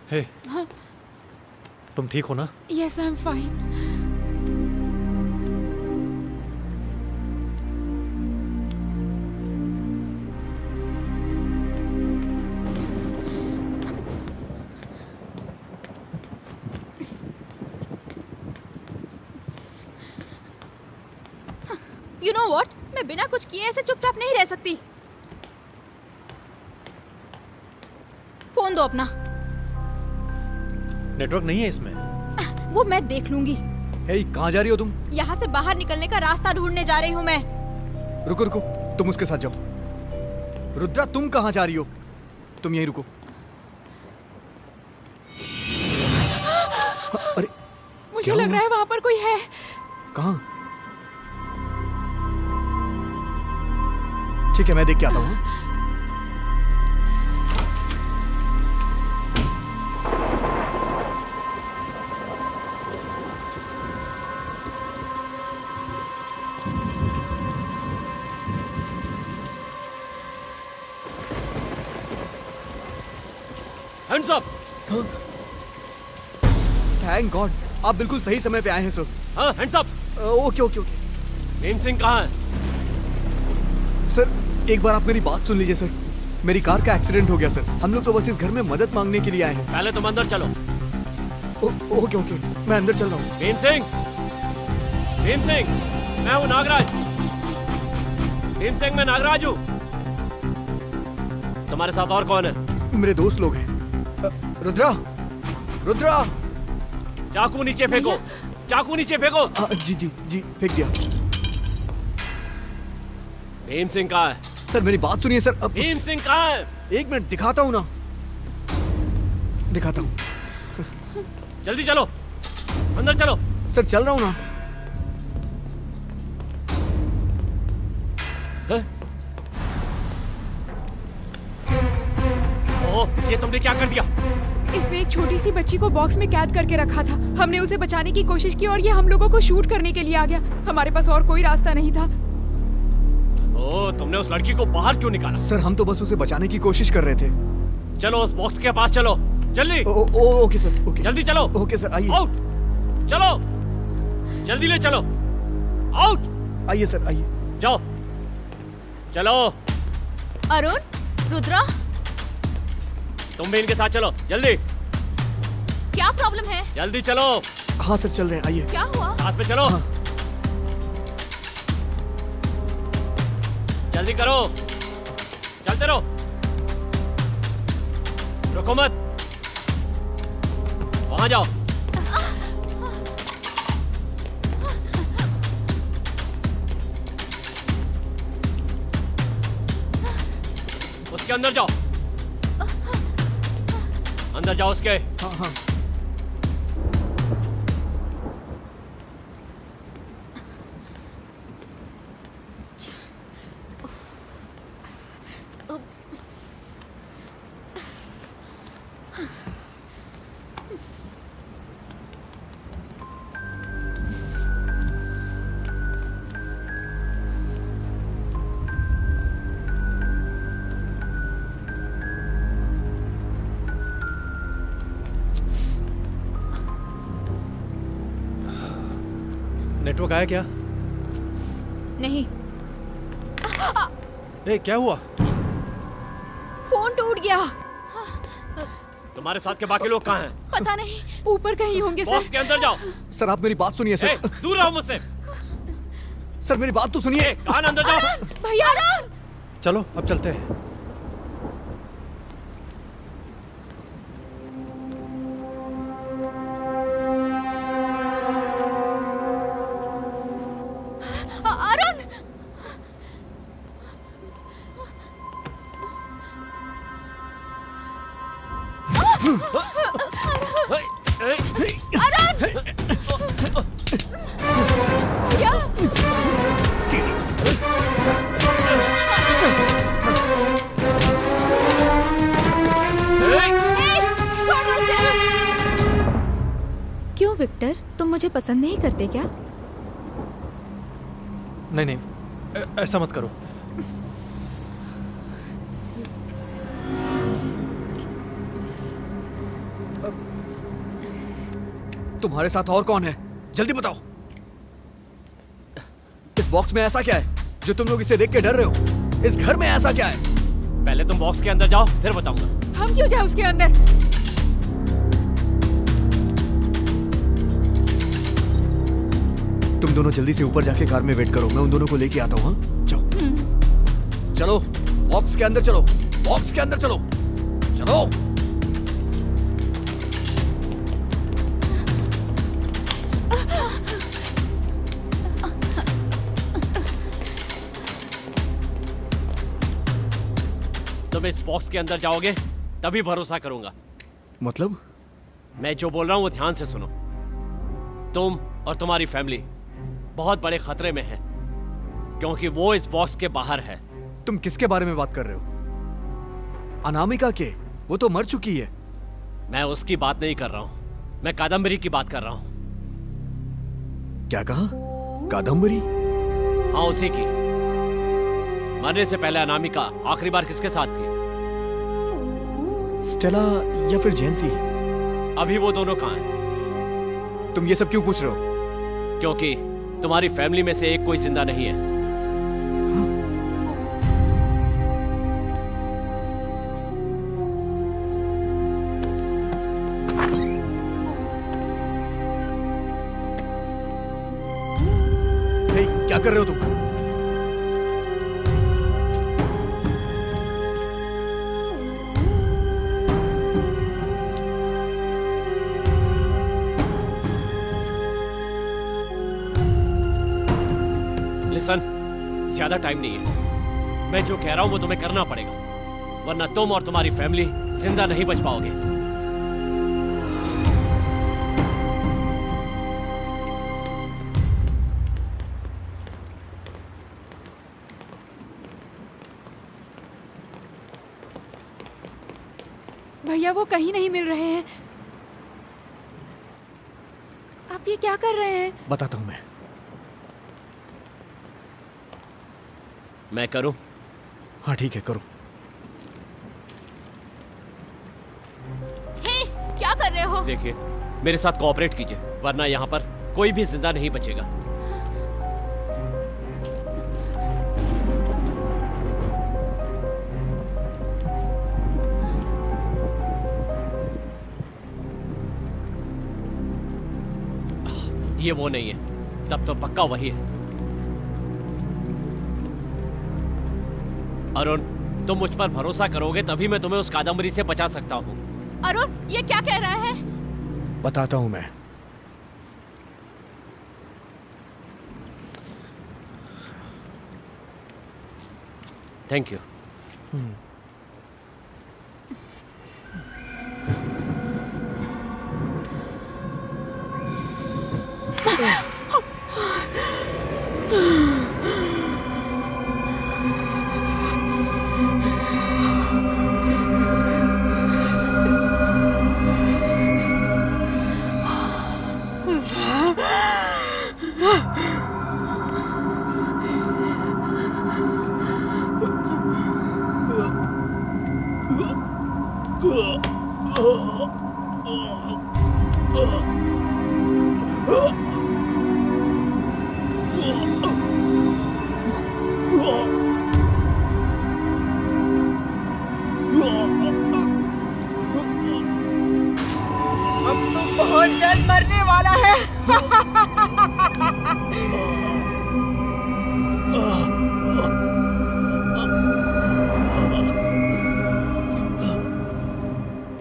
हे, तुम ठीक हो ना? Yes, I am fine. You know what, मैं बिना कुछ किए ऐसे चुपचाप नहीं रह सकती। फोन दो अपना। नेटवर्क नहीं है इसमें। वो मैं देख लूंगी। हे, कहाँ जा रही हो तुम? यहाँ से बाहर निकलने का रास्ता ढूंढने जा रही हूँ मैं। रुको रुको, तुम उसके साथ जाओ। रुद्रा, तुम कहाँ जा रही हो? तुम यहीं रुको। अरे, मुझे क्या लग हुआ? रहा है वहाँ पर कोई है। कहाँ? ठीक है, मैं देख के आता हूँ। Hands up. थैंक गॉड, आप बिल्कुल सही समय पे आए हैं सर। हाँ, hands up. Okay okay okay Bhim Singh कहाँ है? सर, एक बार आप मेरी बात सुन लीजिए सर। मेरी कार का एक्सीडेंट हो गया सर। हम लोग तो बस इस घर में मदद मांगने के लिए आए हैं। पहले तुम अंदर चलो। ओके ओके, मैं अंदर चल रहा हूँ। भीम सिंह, भीम सिंह, मैं हूँ नागराज। भीम सिंह, मैं नागराज हूँ। तुम्हारे साथ और कौन है? मेरे दोस्त लोग हैं। रुद्रा, रुद्रा। चाकू नीचे फेंको, चाकू नीचे फेंको। जी जी जी, फेंक दिया। भीम सिंह कहाँ है? सर मेरी बात सुनिए सर। भीम सिंह कहाँ है? एक मिनट, दिखाता हूँ ना, दिखाता हूँ। जल्दी चलो, अंदर चलो। सर चल रहा हूँ ना। ओह, ये तुमने क्या कर दिया? इसने एक छोटी सी बच्ची को बॉक्स में कैद करके रखा था। हमने उसे बचाने की कोशिश की और ये हम लोगों को शूट करने के लिए आ गया। हमारे पास और कोई रास्ता नहीं था। ओह, तुमने उस लड़की को बाहर क्यों निकाला? सर हम तो बस उसे बचाने की कोशिश कर रहे थे। चलो उस बॉक्स के पास चलो, जल्दी। Okay sir, okay. जल्दी चलो। ओके सर, आइए। आउट, चलो, जल्दी ले चलो। आउट। आइए सर, आइए। जाओ, चलो। अरुण, रुद्रा, तुम भी इनके साथ चलो, जल्दी क्या प्रॉब्लम है? जल्दी चलो। हाँ सर, चल रहे हैं, आइए। क्या हुआ? साथ में चलो। हाँ। जल्दी करो, चलते रहो, रुको मत। वहां जाओ। उसके अंदर जाओ, अंदर जाओ उसके। हाँ हाँ। नेटवर्क आया क्या? नहीं, ए, क्या हुआ? फोन टूट गया। तुम्हारे साथ के बाकी लोग कहाँ हैं? पता नहीं। ऊपर कहीं होंगे बॉक्स सर। के अंदर जाओ। सर आप मेरी बात सुनिए ए, सर। दूर रहो मुझसे। सर मेरी बात तो सुनिए। ए, कान अंदर जाओ। भैया, चलो अब चलते हैं। अरुण, क्यों विक्टर, तुम मुझे पसंद नहीं करते क्या? नहीं नहीं, ऐसा मत करो। तुम्हारे साथ और कौन है? जल्दी बताओ। इस बॉक्स में ऐसा क्या है जो तुम लोग इसे देख के डर रहे हो? इस घर में ऐसा क्या है? पहले तुम बॉक्स के अंदर जाओ, फिर बताऊंगा। हम क्यों जाए उसके अंदर? तुम दोनों जल्दी से ऊपर जाके कार में वेट करो, मैं उन दोनों को लेके आता हूँ। हाँ जाओ। चलो बॉक्स के अंदर चलो, बॉक्स के अंदर चलो, चलो। तुम इस बॉक्स के अंदर जाओगे तभी भरोसा करूंगा। मतलब? मैं जो बोल रहा हूं वो ध्यान से सुनो। तुम और तुम्हारी फैमिली बहुत बड़े खतरे में है, क्योंकि वो इस बॉक्स के बाहर है। तुम किसके बारे में बात कर रहे हो? अनामिका के? वो तो मर चुकी है। मैं उसकी बात नहीं कर रहा हूं, मैं कादम्बरी की बात कर रहा हूं। क्या कहा? कादम्बरी? हाँ, उसी की। मरने से पहले अनामिका आखिरी बार किसके साथ थी? स्टेला या फिर जेंसी? अभी वो दोनों कहाँ हैं? तुम ये सब क्यों पूछ रहे हो? क्योंकि तुम्हारी फैमिली में से एक कोई जिंदा नहीं है। हे, क्या कर रहे हो तुम? लिसन, ज्यादा टाइम नहीं है। मैं जो कह रहा हूं वो तुम्हें करना पड़ेगा, वरना तुम और तुम्हारी फैमिली जिंदा नहीं बच पाओगे। भैया वो कहीं नहीं मिल रहे हैं। आप ये क्या कर रहे हैं? बताता हूं मैं। मैं करूं? हाँ ठीक है, करो। हे, क्या कर रहे हो? देखिए, मेरे साथ कोऑपरेट कीजिए, वरना यहाँ पर कोई भी जिंदा नहीं बचेगा। ये वो नहीं है, तब तो पक्का वही है। अरुण, तुम मुझ पर भरोसा करोगे तभी मैं तुम्हें उस कादम्बरी से बचा सकता हूँ। अरुण, ये क्या कह रहा है? बताता हूं मैं। Thank you. बहुत जल्द मरने वाला है।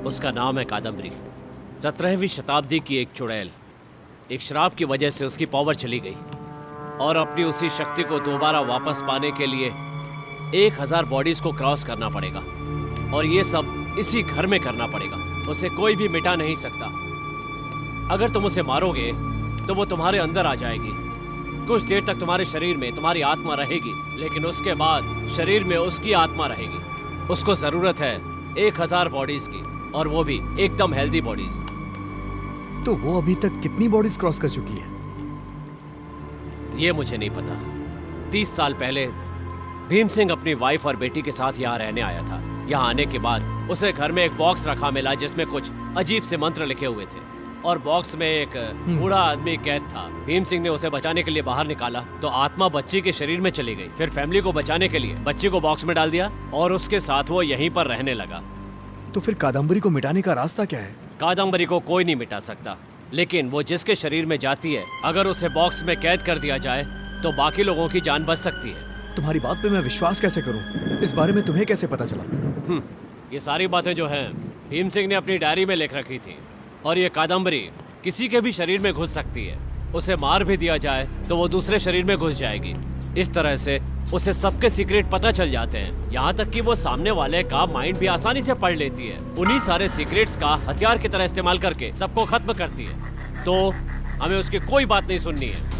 उसका नाम है कादम्बरी। 17वीं शताब्दी की एक चुड़ैल। एक श्राप की वजह से उसकी पावर चली गई और अपनी उसी शक्ति को दोबारा वापस पाने के लिए 1000 बॉडीज को क्रॉस करना पड़ेगा, और ये सब इसी घर में करना पड़ेगा। उसे कोई भी मिटा नहीं सकता। अगर तुम उसे मारोगे तो वो तुम्हारे अंदर आ जाएगी। कुछ देर तक तुम्हारे शरीर में तुम्हारी आत्मा रहेगी, लेकिन उसके बाद शरीर में उसकी आत्मा रहेगी। उसको जरूरत है 1000 बॉडीज की, और वो भी एकदम हेल्दी बॉडीज। तो वो अभी तक कितनी बॉडीज क्रॉस कर चुकी है? ये मुझे नहीं पता। 30 साल पहले भीम सिंह अपनी वाइफ और बेटी के साथ यहाँ रहने आया था। यहाँ आने के बाद उसे घर में एक बॉक्स रखा मिला जिसमें कुछ अजीब से मंत्र लिखे हुए थे, और बॉक्स में एक बूढ़ा आदमी कैद था। भीम सिंह ने उसे बचाने के लिए बाहर निकाला तो आत्मा बच्ची के शरीर में चली गई। फिर फैमिली को बचाने के लिए बच्ची को बॉक्स में डाल दिया और उसके साथ वो यहीं पर रहने लगा। तो फिर कादम्बरी को मिटाने का रास्ता क्या है? कादम्बरी को कोई नहीं मिटा सकता, लेकिन वो जिसके शरीर में जाती है, अगर उसे बॉक्स में कैद कर दिया जाए तो बाकी लोगों की जान बच सकती है। तुम्हारी बात पे मैं विश्वास कैसे करूं? इस बारे में तुम्हें कैसे पता चला? ये सारी बातें जो हैं भीम सिंह ने अपनी डायरी में लिख रखी थी, और ये कादम्बरी किसी के भी शरीर में घुस सकती है। उसे मार भी दिया जाए तो वो दूसरे शरीर में घुस जाएगी। इस तरह से उसे सबके सीक्रेट पता चल जाते हैं, यहाँ तक कि वो सामने वाले का माइंड भी आसानी से पढ़ लेती है। उन्हीं सारे सीक्रेट्स का हथियार की तरह इस्तेमाल करके सबको खत्म करती है। तो हमें उसकी कोई बात नहीं सुननी है।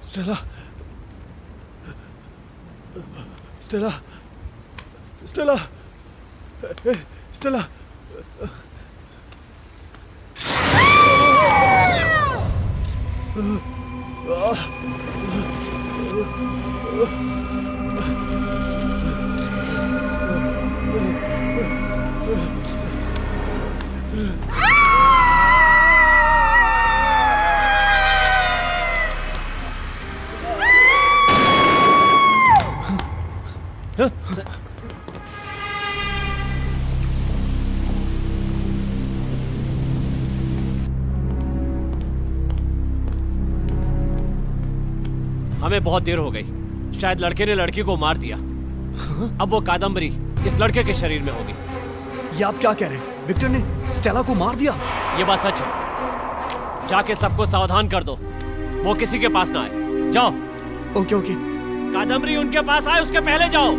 Stella, Stella, Stella, Stella. हमें बहुत देर हो गई। शायद लड़के ने लड़की को मार दिया। अब वो कादम्बरी इस लड़के के शरीर में होगी। ये आप क्या कह रहे हैं? विक्टर ने स्टेला को मार दिया? ये बात सच है। जाके सबको सावधान कर दो, वो किसी के पास ना आए। जाओ। Okay okay. कादम्बरी उनके पास आए उसके पहले जाओ।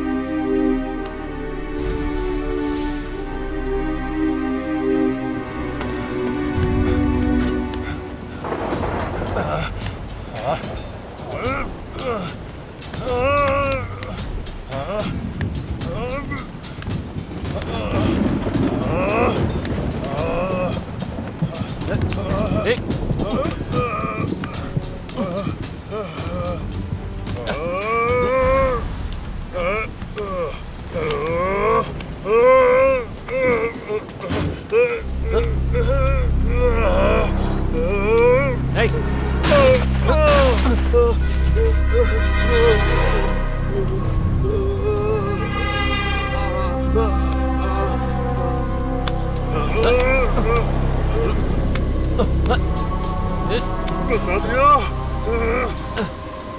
बता दिया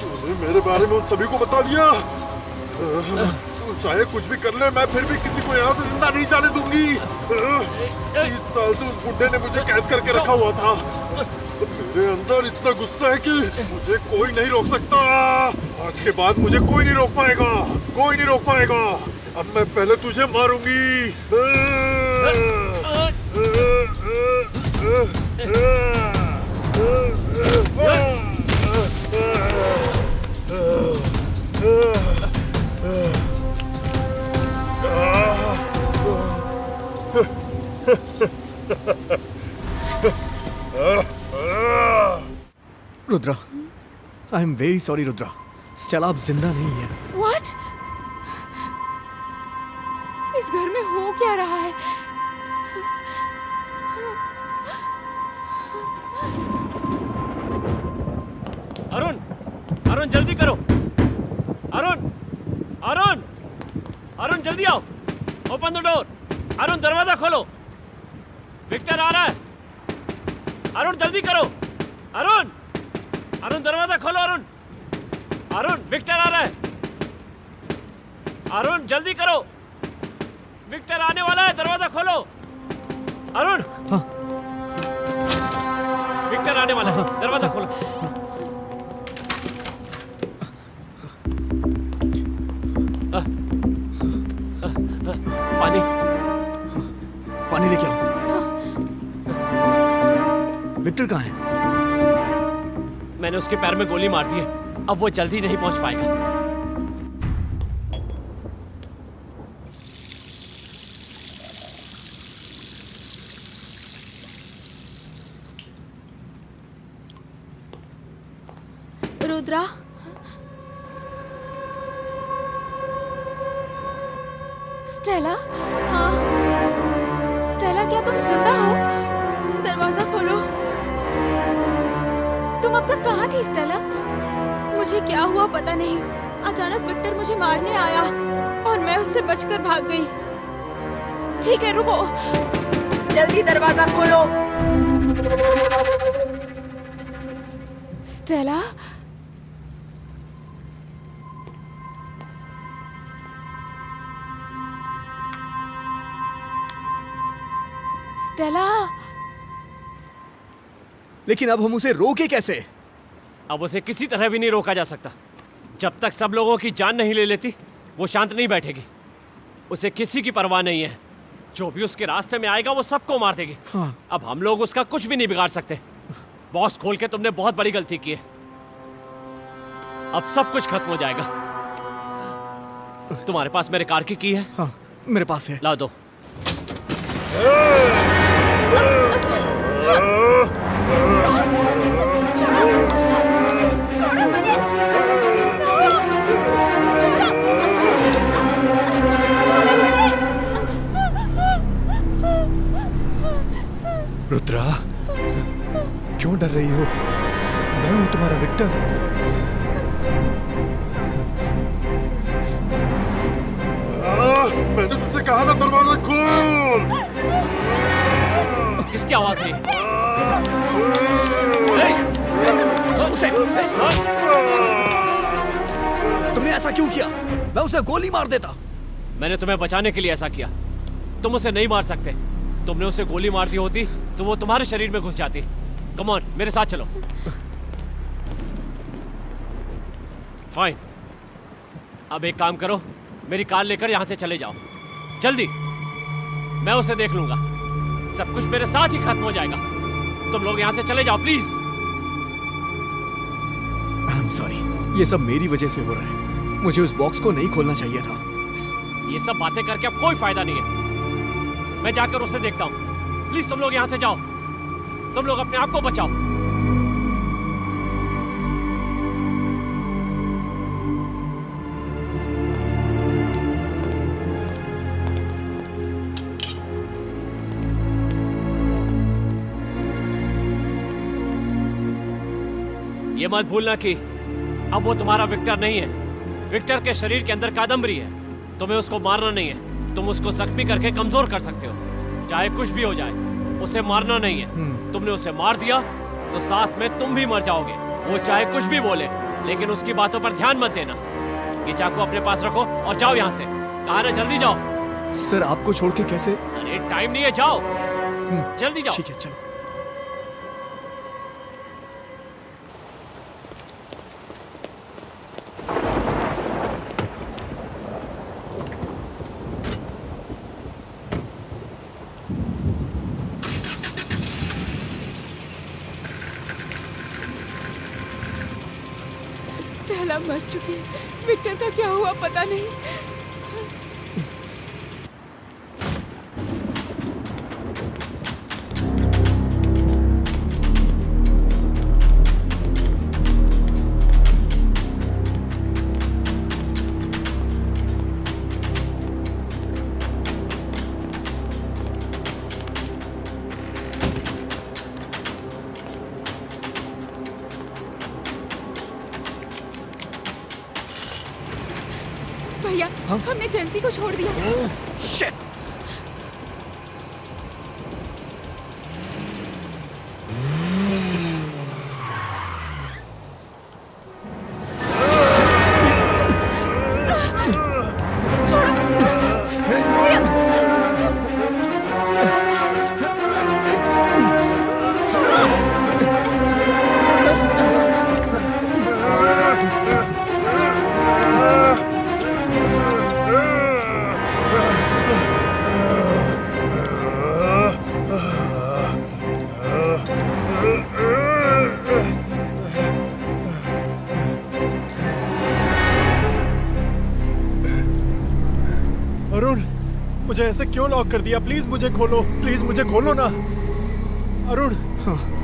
तूने मेरे बारे में उन सभी को बता दिया। तू चाहे कुछ भी कर ले, मैं फिर भी किसी को यहाँ से जिंदा नहीं जाने दूंगी। 30 साल से उस बुड्ढे ने मुझे कैद करके रखा हुआ था। मेरे अंदर इतना गुस्सा है कि मुझे कोई नहीं रोक सकता। आज के बाद मुझे कोई नहीं रोक पाएगा, कोई नहीं रोक पाएगा। अब मैं पहले तुझे मारूंगी। Rudra, I am very sorry Rudra. Stella अब जिंदा नहीं है। What? इस घर में हो क्या रहा है? अरुण, अरुण जल्दी करो। अरुण, अरुण, अरुण जल्दी आओ। Open the door. अरुण दरवाजा खोलो। विक्टर आ रहा है। अरुण जल्दी करो। अरुण, अरुण दरवाजा खोलो। अरुण, अरुण विक्टर आ रहा है। अरुण जल्दी करो, विक्टर आने वाला है। दरवाजा खोलो। अरुण, हाँ। विक्टर आने वाला है। दरवाजा खोलो। पानी, पानी लेके आओ। विक्टर कहाँ है? मैंने उसके पैर में गोली मार दी है। अब वो जल्दी नहीं पहुंच पाएगा। रुद्रा, स्टेला, हाँ स्टेला क्या तुम जिंदा हो? दरवाजा खोलो। तुम अब तक कहाँ थी स्टेला? मुझे क्या हुआ पता नहीं। अचानक विक्टर मुझे मारने आया और मैं उससे बचकर भाग गई। ठीक है रुको, जल्दी दरवाजा खोलो। स्टेला, स्टेला, लेकिन अब हम उसे रोके कैसे? अब उसे किसी तरह भी नहीं रोका जा सकता। जब तक सब लोगों की जान नहीं ले लेती वो शांत नहीं बैठेगी। उसे किसी की परवाह नहीं है। जो भी उसके रास्ते में आएगा वो सबको मार देगी। हाँ। अब हम लोग उसका कुछ भी नहीं बिगाड़ सकते। बॉक्स खोल के तुमने बहुत बड़ी गलती की है। अब सब कुछ खत्म हो जाएगा। तुम्हारे पास मेरे कार की है? हाँ, मेरे पास है। ला दो। रुद्रा, क्यों डर रही हो? मैं हूं तुम्हारा विक्टर। मैंने तुझसे कहा था दरवाजा खोल। किसकी आवाज है? तुमने ऐसा क्यों किया? मैं उसे गोली मार देता। मैंने तुम्हें बचाने के लिए ऐसा किया। तुम उसे नहीं मार सकते। तुमने उसे गोली मार दी होती तो वो तुम्हारे शरीर में घुस जाती। कम ऑन, मेरे साथ चलो। फाइन। अब एक काम करो, मेरी कार लेकर यहां से चले जाओ जल्दी। मैं उसे देख लूंगा। सब कुछ मेरे साथ ही खत्म हो जाएगा। तुम लोग यहां से चले जाओ प्लीज। आई एम सॉरी, ये सब मेरी वजह से हो रहा है। मुझे उस बॉक्स को नहीं खोलना चाहिए था। ये सब बातें करके अब कोई फायदा नहीं है। मैं जाकर उसे देखता हूं। प्लीज तुम लोग यहां से जाओ। तुम लोग अपने आप को बचाओ। ये मत भूलना कि अब वो तुम्हारा विक्टर नहीं है। विक्टर के शरीर के अंदर कादम्बरी है। तुम्हें उसको मारना नहीं है। तुम उसको जख्मी करके कमजोर कर सकते हो। चाहे कुछ भी हो जाए, उसे मारना नहीं है। तुमने उसे मार दिया तो साथ में तुम भी मर जाओगे। वो चाहे कुछ भी बोले, लेकिन उसकी बातों पर ध्यान मत देना। ये चाकू अपने पास रखो और जाओ यहाँ से। कहा ना, जल्दी जाओ। सर, आपको छोड़ के कैसे? अरे टाइम नहीं है, जाओ जल्दी जाओ। ठीक है, चलो। स्टेला मर चुकी है। विक्टर का क्या हुआ पता नहीं। भैया, हमने जेंसी को छोड़ दिया। शिट! अरुण, मुझे ऐसे क्यों लॉक कर दिया? प्लीज मुझे खोलो। प्लीज मुझे खोलो ना अरुण।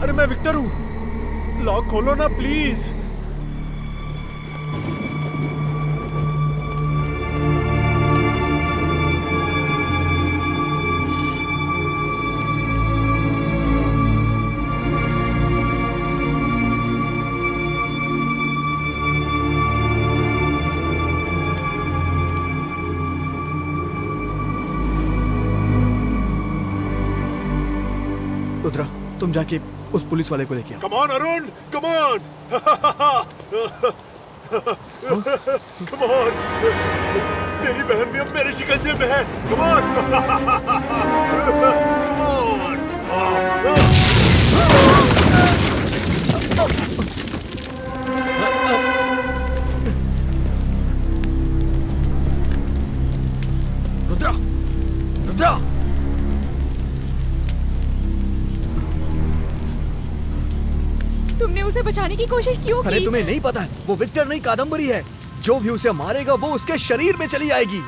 अरे मैं विक्टर हूँ। लॉक खोलो ना प्लीज। रुद्रा, तुम जाके उस पुलिस वाले को लेके आओ। Come on Arun, come on. Come on. तेरी बहन भी अब मेरे शिकंजे में है। Come on. Come on. उसे बचाने की कोशिश क्यों अरे की? तुम्हें नहीं पता है, वो विक्टर नहीं कादम्बरी है। जो भी उसे मारेगा वो उसके शरीर में चली आएगी।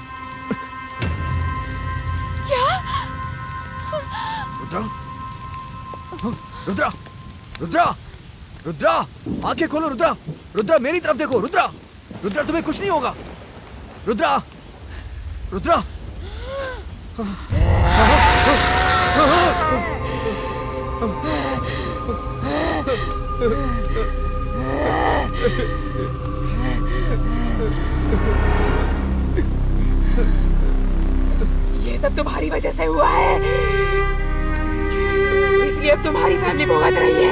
क्या? रुद्रा, हाँ, रुद्रा, रुद्रा, रुद्रा, आंखें खोलो रुद्रा, रुद्रा मेरी तरफ देखो रुद्रा, रुद्रा तुम्हें कुछ नहीं होगा, रुद्रा, रुद्रा। ये सब तुम्हारी वजह से हुआ है, इसलिए अब तुम्हारी फैमिली भुगत रही है।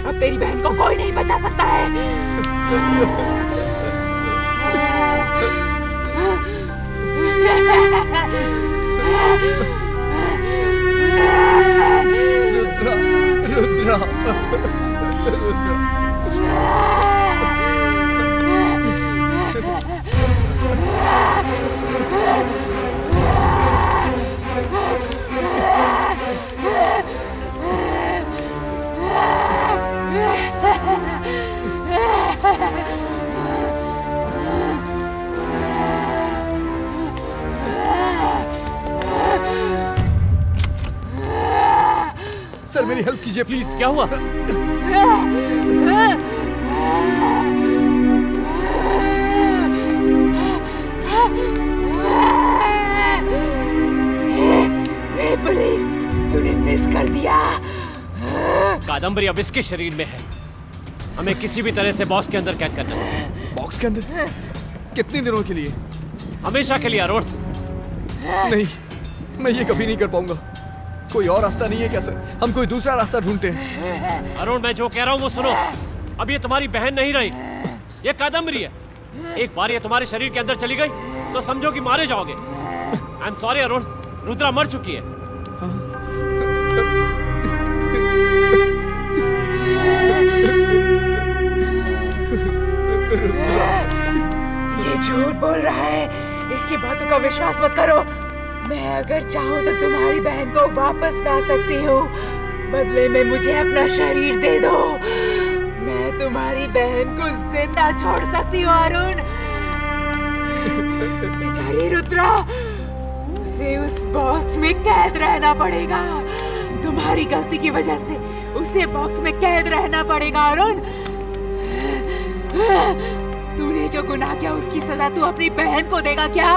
अब तेरी बहन को कोई नहीं बचा सकता है। रुद्रा, सर मेरी हेल्प कीजिए प्लीज। क्या हुआ? पुलिस, तूने मिस कर दिया। कादम्बरी अब इसके शरीर में है। हमें किसी भी तरह से बॉक्स के अंदर कैद करना है। बॉक्स के अंदर? कितने दिनों के लिए? हमेशा के लिए अरुण। नहीं, मैं ये कभी नहीं कर पाऊंगा। कोई और रास्ता नहीं है क्या सर? हम कोई दूसरा रास्ता ढूंढते हैं। अरुण, मैं जो कह रहा हूँ वो सुनो। अब ये तुम्हारी बहन नहीं रही, ये कादम्बरी है। एक बार ये तुम्हारे शरीर के अंदर चली गई तो समझो कि मारे जाओगे। I am sorry Arun, Rudra मर चुकी है। ये झूठ बोल रहा है, इसकी बातों का विश्वास मत करो। मैं अगर चाहूँ तो तुम्हारी बहन को वापस ला सकती हूँ। बदले में मुझे अपना शरीर दे दो। मैं तुम्हारी बहन को जिंदा छोड़ सकती हूँ अरुण। बेचारी रुद्रा, उसे उस बॉक्स में कैद रहना पड़ेगा। तुम्हारी गलती की वजह से उसे बॉक्स में कैद रहना पड़ेगा अरुण। तूने जो गुनाह किया उसकी सजा तू अपनी बहन को देगा क्या?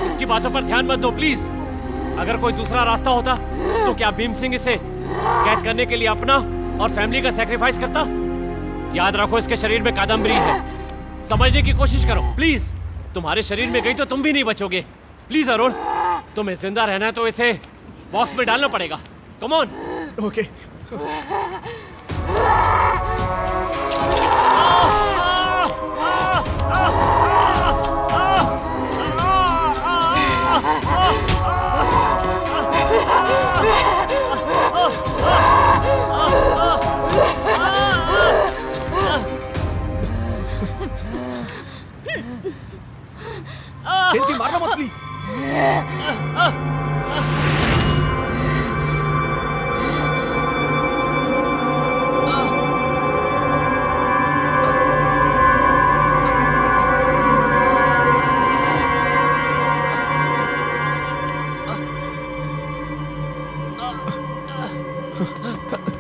इसकी बातों पर ध्यान मत दो प्लीज। अगर कोई दूसरा रास्ता होता तो क्या भीम सिंह इसे कैद करने के लिए अपना और फैमिली का सैक्रिफाइस करता? याद रखो, इसके शरीर में कादम्बरी है। समझने की कोशिश करो प्लीज। तुम्हारे शरीर में गई तो तुम भी नहीं बचोगे। प्लीज अरुण, तुम्हें जिंदा रहना है तो इसे बॉक्स में डालना पड़ेगा। Come on. ओके। जेंसी, मारना मत प्लीज।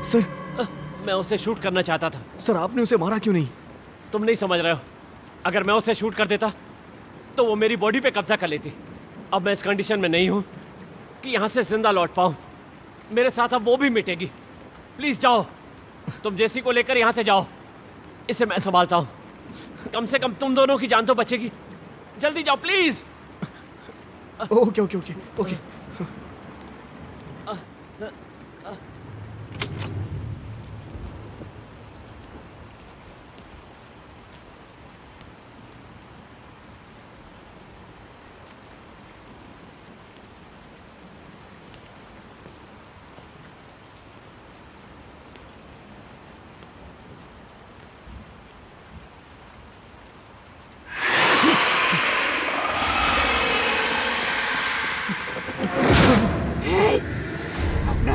सर, मैं उसे शूट करना चाहता था। सर आपने उसे मारा क्यों नहीं? तुम नहीं समझ रहे हो। अगर मैं उसे शूट कर देता तो वो मेरी बॉडी पे कब्जा कर लेती। अब मैं इस कंडीशन में नहीं हूं कि यहां से जिंदा लौट पाऊं। मेरे साथ अब वो भी मिटेगी। प्लीज जाओ, तुम जेसी को लेकर यहां से जाओ। इसे मैं संभालता हूं। कम से कम तुम दोनों की जान तो बचेगी। जल्दी जाओ please. Okay okay okay okay.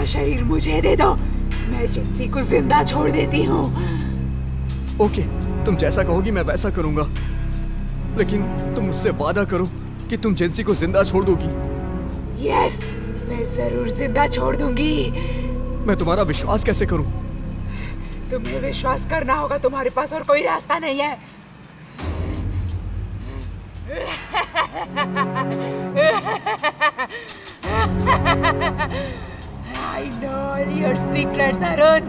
शरीर मुझे दे दो, मैं जेंसी को जिंदा छोड़ देती हूँ। ओके, तुम जैसा कहोगी मैं वैसा करूंगा, लेकिन तुम मुझसे वादा करो कि तुम जेंसी को जिंदा छोड़ दोगी। यस, मैं जरूर जिंदा छोड़ दूंगी। मैं तुम्हारा विश्वास कैसे करूं? तुम्हें विश्वास करना होगा, तुम्हारे पास और कोई रास्ता नहीं है। I know all your secrets, Arun.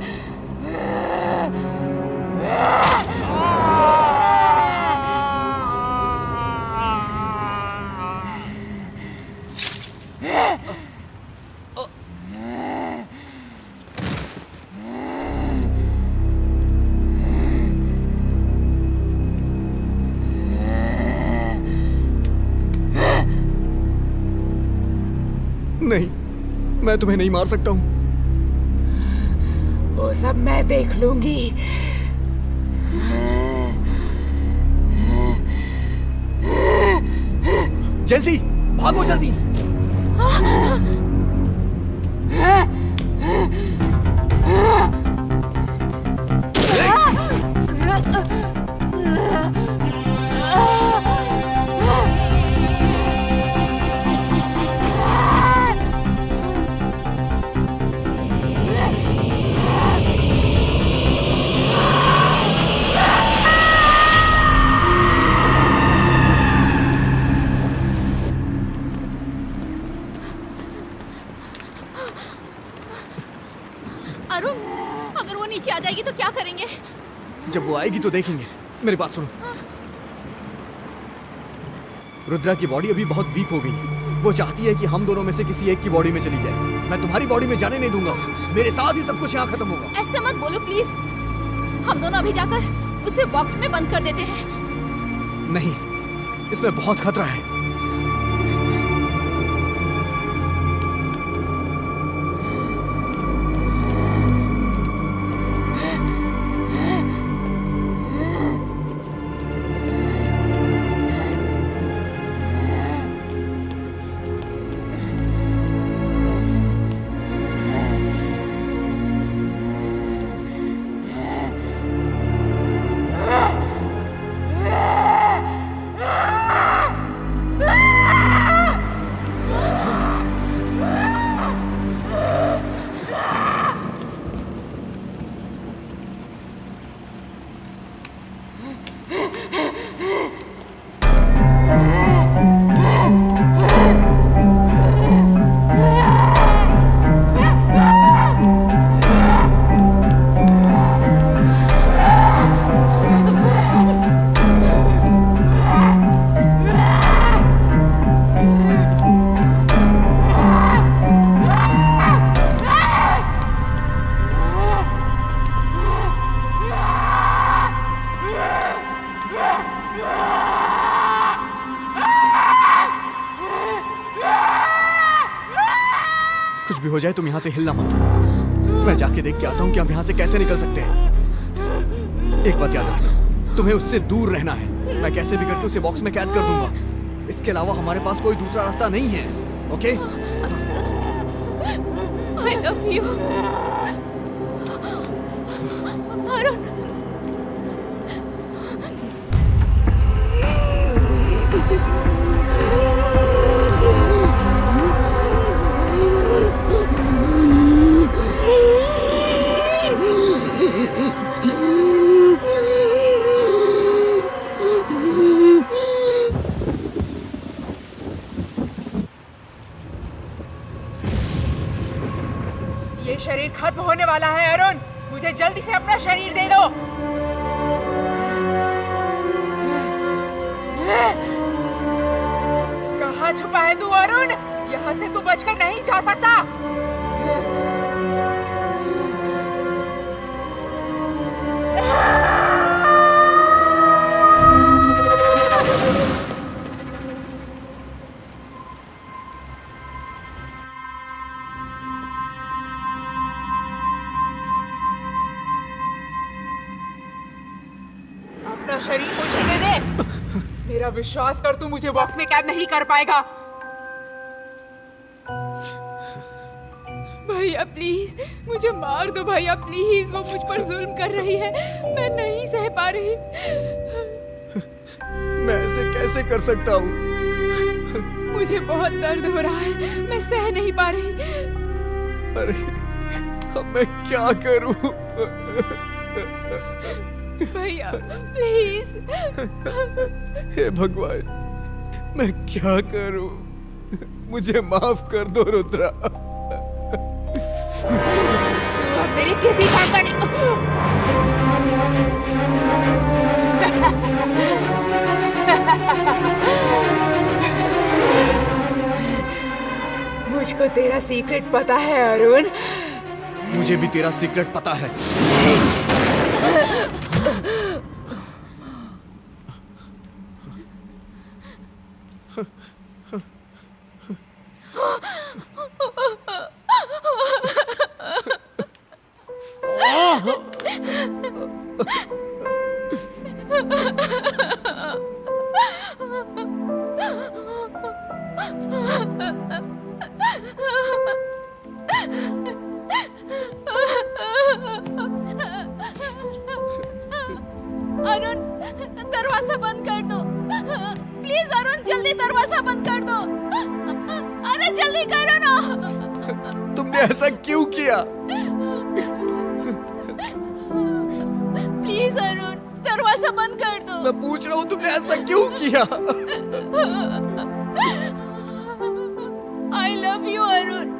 नहीं, मैं तुम्हें नहीं मार सकता हूं। वो सब मैं देख लूंगी। जेंसी, भागो जल्दी। अरुण, अगर वो नीचे आ जाएगी तो क्या करेंगे? जब वो आएगी तो देखेंगे। मेरी बात सुनो। रुद्रा की बॉडी अभी बहुत वीक हो गई है। वो चाहती है कि हम दोनों में से किसी एक की बॉडी में चली जाए। मैं तुम्हारी बॉडी में जाने नहीं दूंगा। मेरे साथ ही सब कुछ यहाँ खत्म होगा। ऐसे मत बोलो प्लीज। हम दोनों अभी जाकर उसे बॉक्स में बंद कर देते हैं। नहीं, इसमें बहुत खतरा है। कुछ भी हो जाए तुम यहाँ से हिलना मत। मैं जाके देख के आता हूँ कि हम यहाँ से कैसे निकल सकते हैं। एक बात याद रखना, तुम्हें उससे दूर रहना है। मैं कैसे भी करके उसे बॉक्स में कैद कर दूंगा। इसके अलावा हमारे पास कोई दूसरा रास्ता नहीं है। Okay? I love you. Arun, ये शरीर खत्म होने वाला है अरुण, मुझे जल्दी से अपना शरीर दे दो। कहाँ छुपा है तू अरुण? यहाँ से तू बचकर नहीं जा सकता। अपना शरीर मुझे दे दे। मेरा विश्वास कर, तू मुझे बॉक्स में कैद नहीं कर पाएगा। भैया प्लीज मुझे मार दो भैया प्लीज, वो मुझ पर जुल्म कर रही है, मैं नहीं सह पा रही। मैं ऐसे कैसे कर सकता हूँ? मुझे बहुत दर्द हो रहा है, मैं सह नहीं पा रही। अरे अब मैं क्या करूँ? भैया प्लीज। हे भगवान, मैं क्या करूँ? मुझे माफ कर दो रुद्रा। मेरी किसी काम का नहीं। मुझको तेरा सीक्रेट पता है अरुण। मुझे भी तेरा सीक्रेट पता है। अरुण दरवाजा बंद कर दो प्लीज। अरुण जल्दी दरवाजा बंद कर दो। अरे जल्दी करो ना। तुमने ऐसा क्यों किया? प्लीज अरुण दरवाजा बंद कर दो। मैं पूछ रहा हूँ तुमने ऐसा क्यों किया? I love you Arun.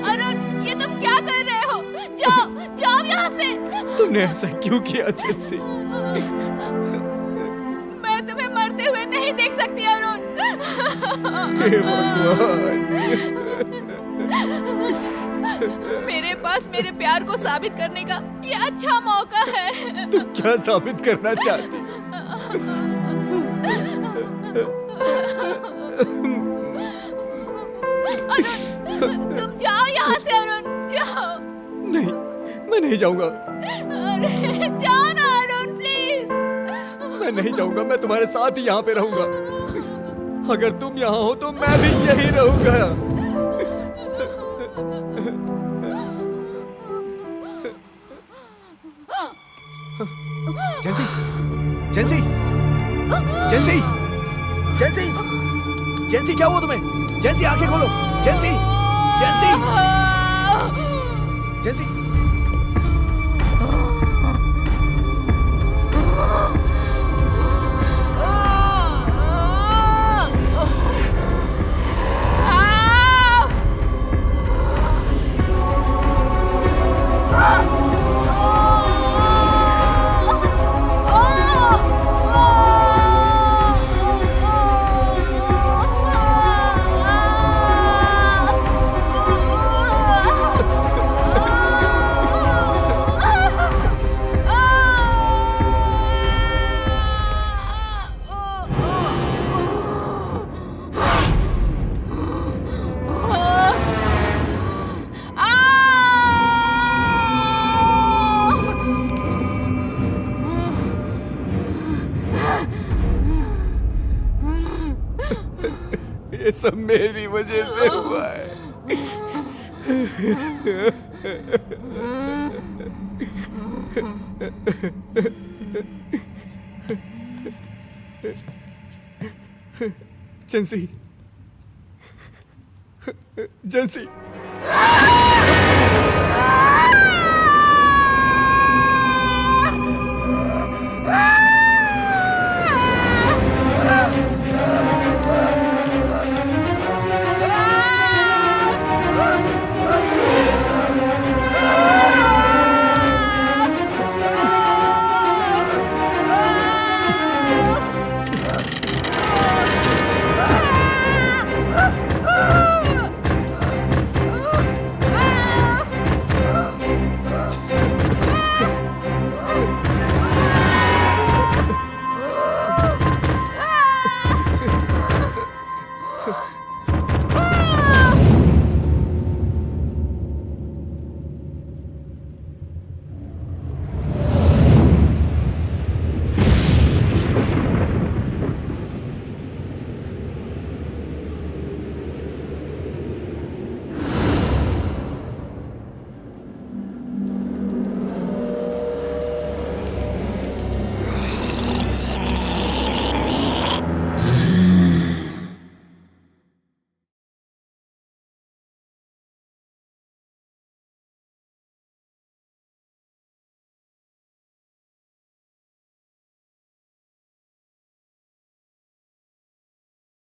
Arun ये तुम क्या कर रहे हो? जाओ जाओ यहाँ से। तुमने ऐसा क्यों किया जेंसी? मैं तुम्हें मरते हुए नहीं देख सकती अरुण। हे भगवान। मेरे पास मेरे प्यार को साबित करने का ये अच्छा मौका है। तुम क्या साबित करना चाहती? अरुण तुम जाओ यहाँ से अरुण, जाओ। नहीं, मैं नहीं जाऊंगा। अरे जाओ ना अरुण प्लीज। मैं नहीं जाऊंगा, मैं तुम्हारे साथ ही यहाँ पे रहूंगा। अगर तुम यहाँ हो तो मैं भी यही रहूंगा। जेंसी, जेंसी, जेंसी, जेंसी, जेंसी क्या हुआ तुम्हें? जेंसी आंखें खोलो। जेंसी, जेंसी, जेंसी। ये सब मेरी वजह से हुआ है। जेंसी, जेंसी।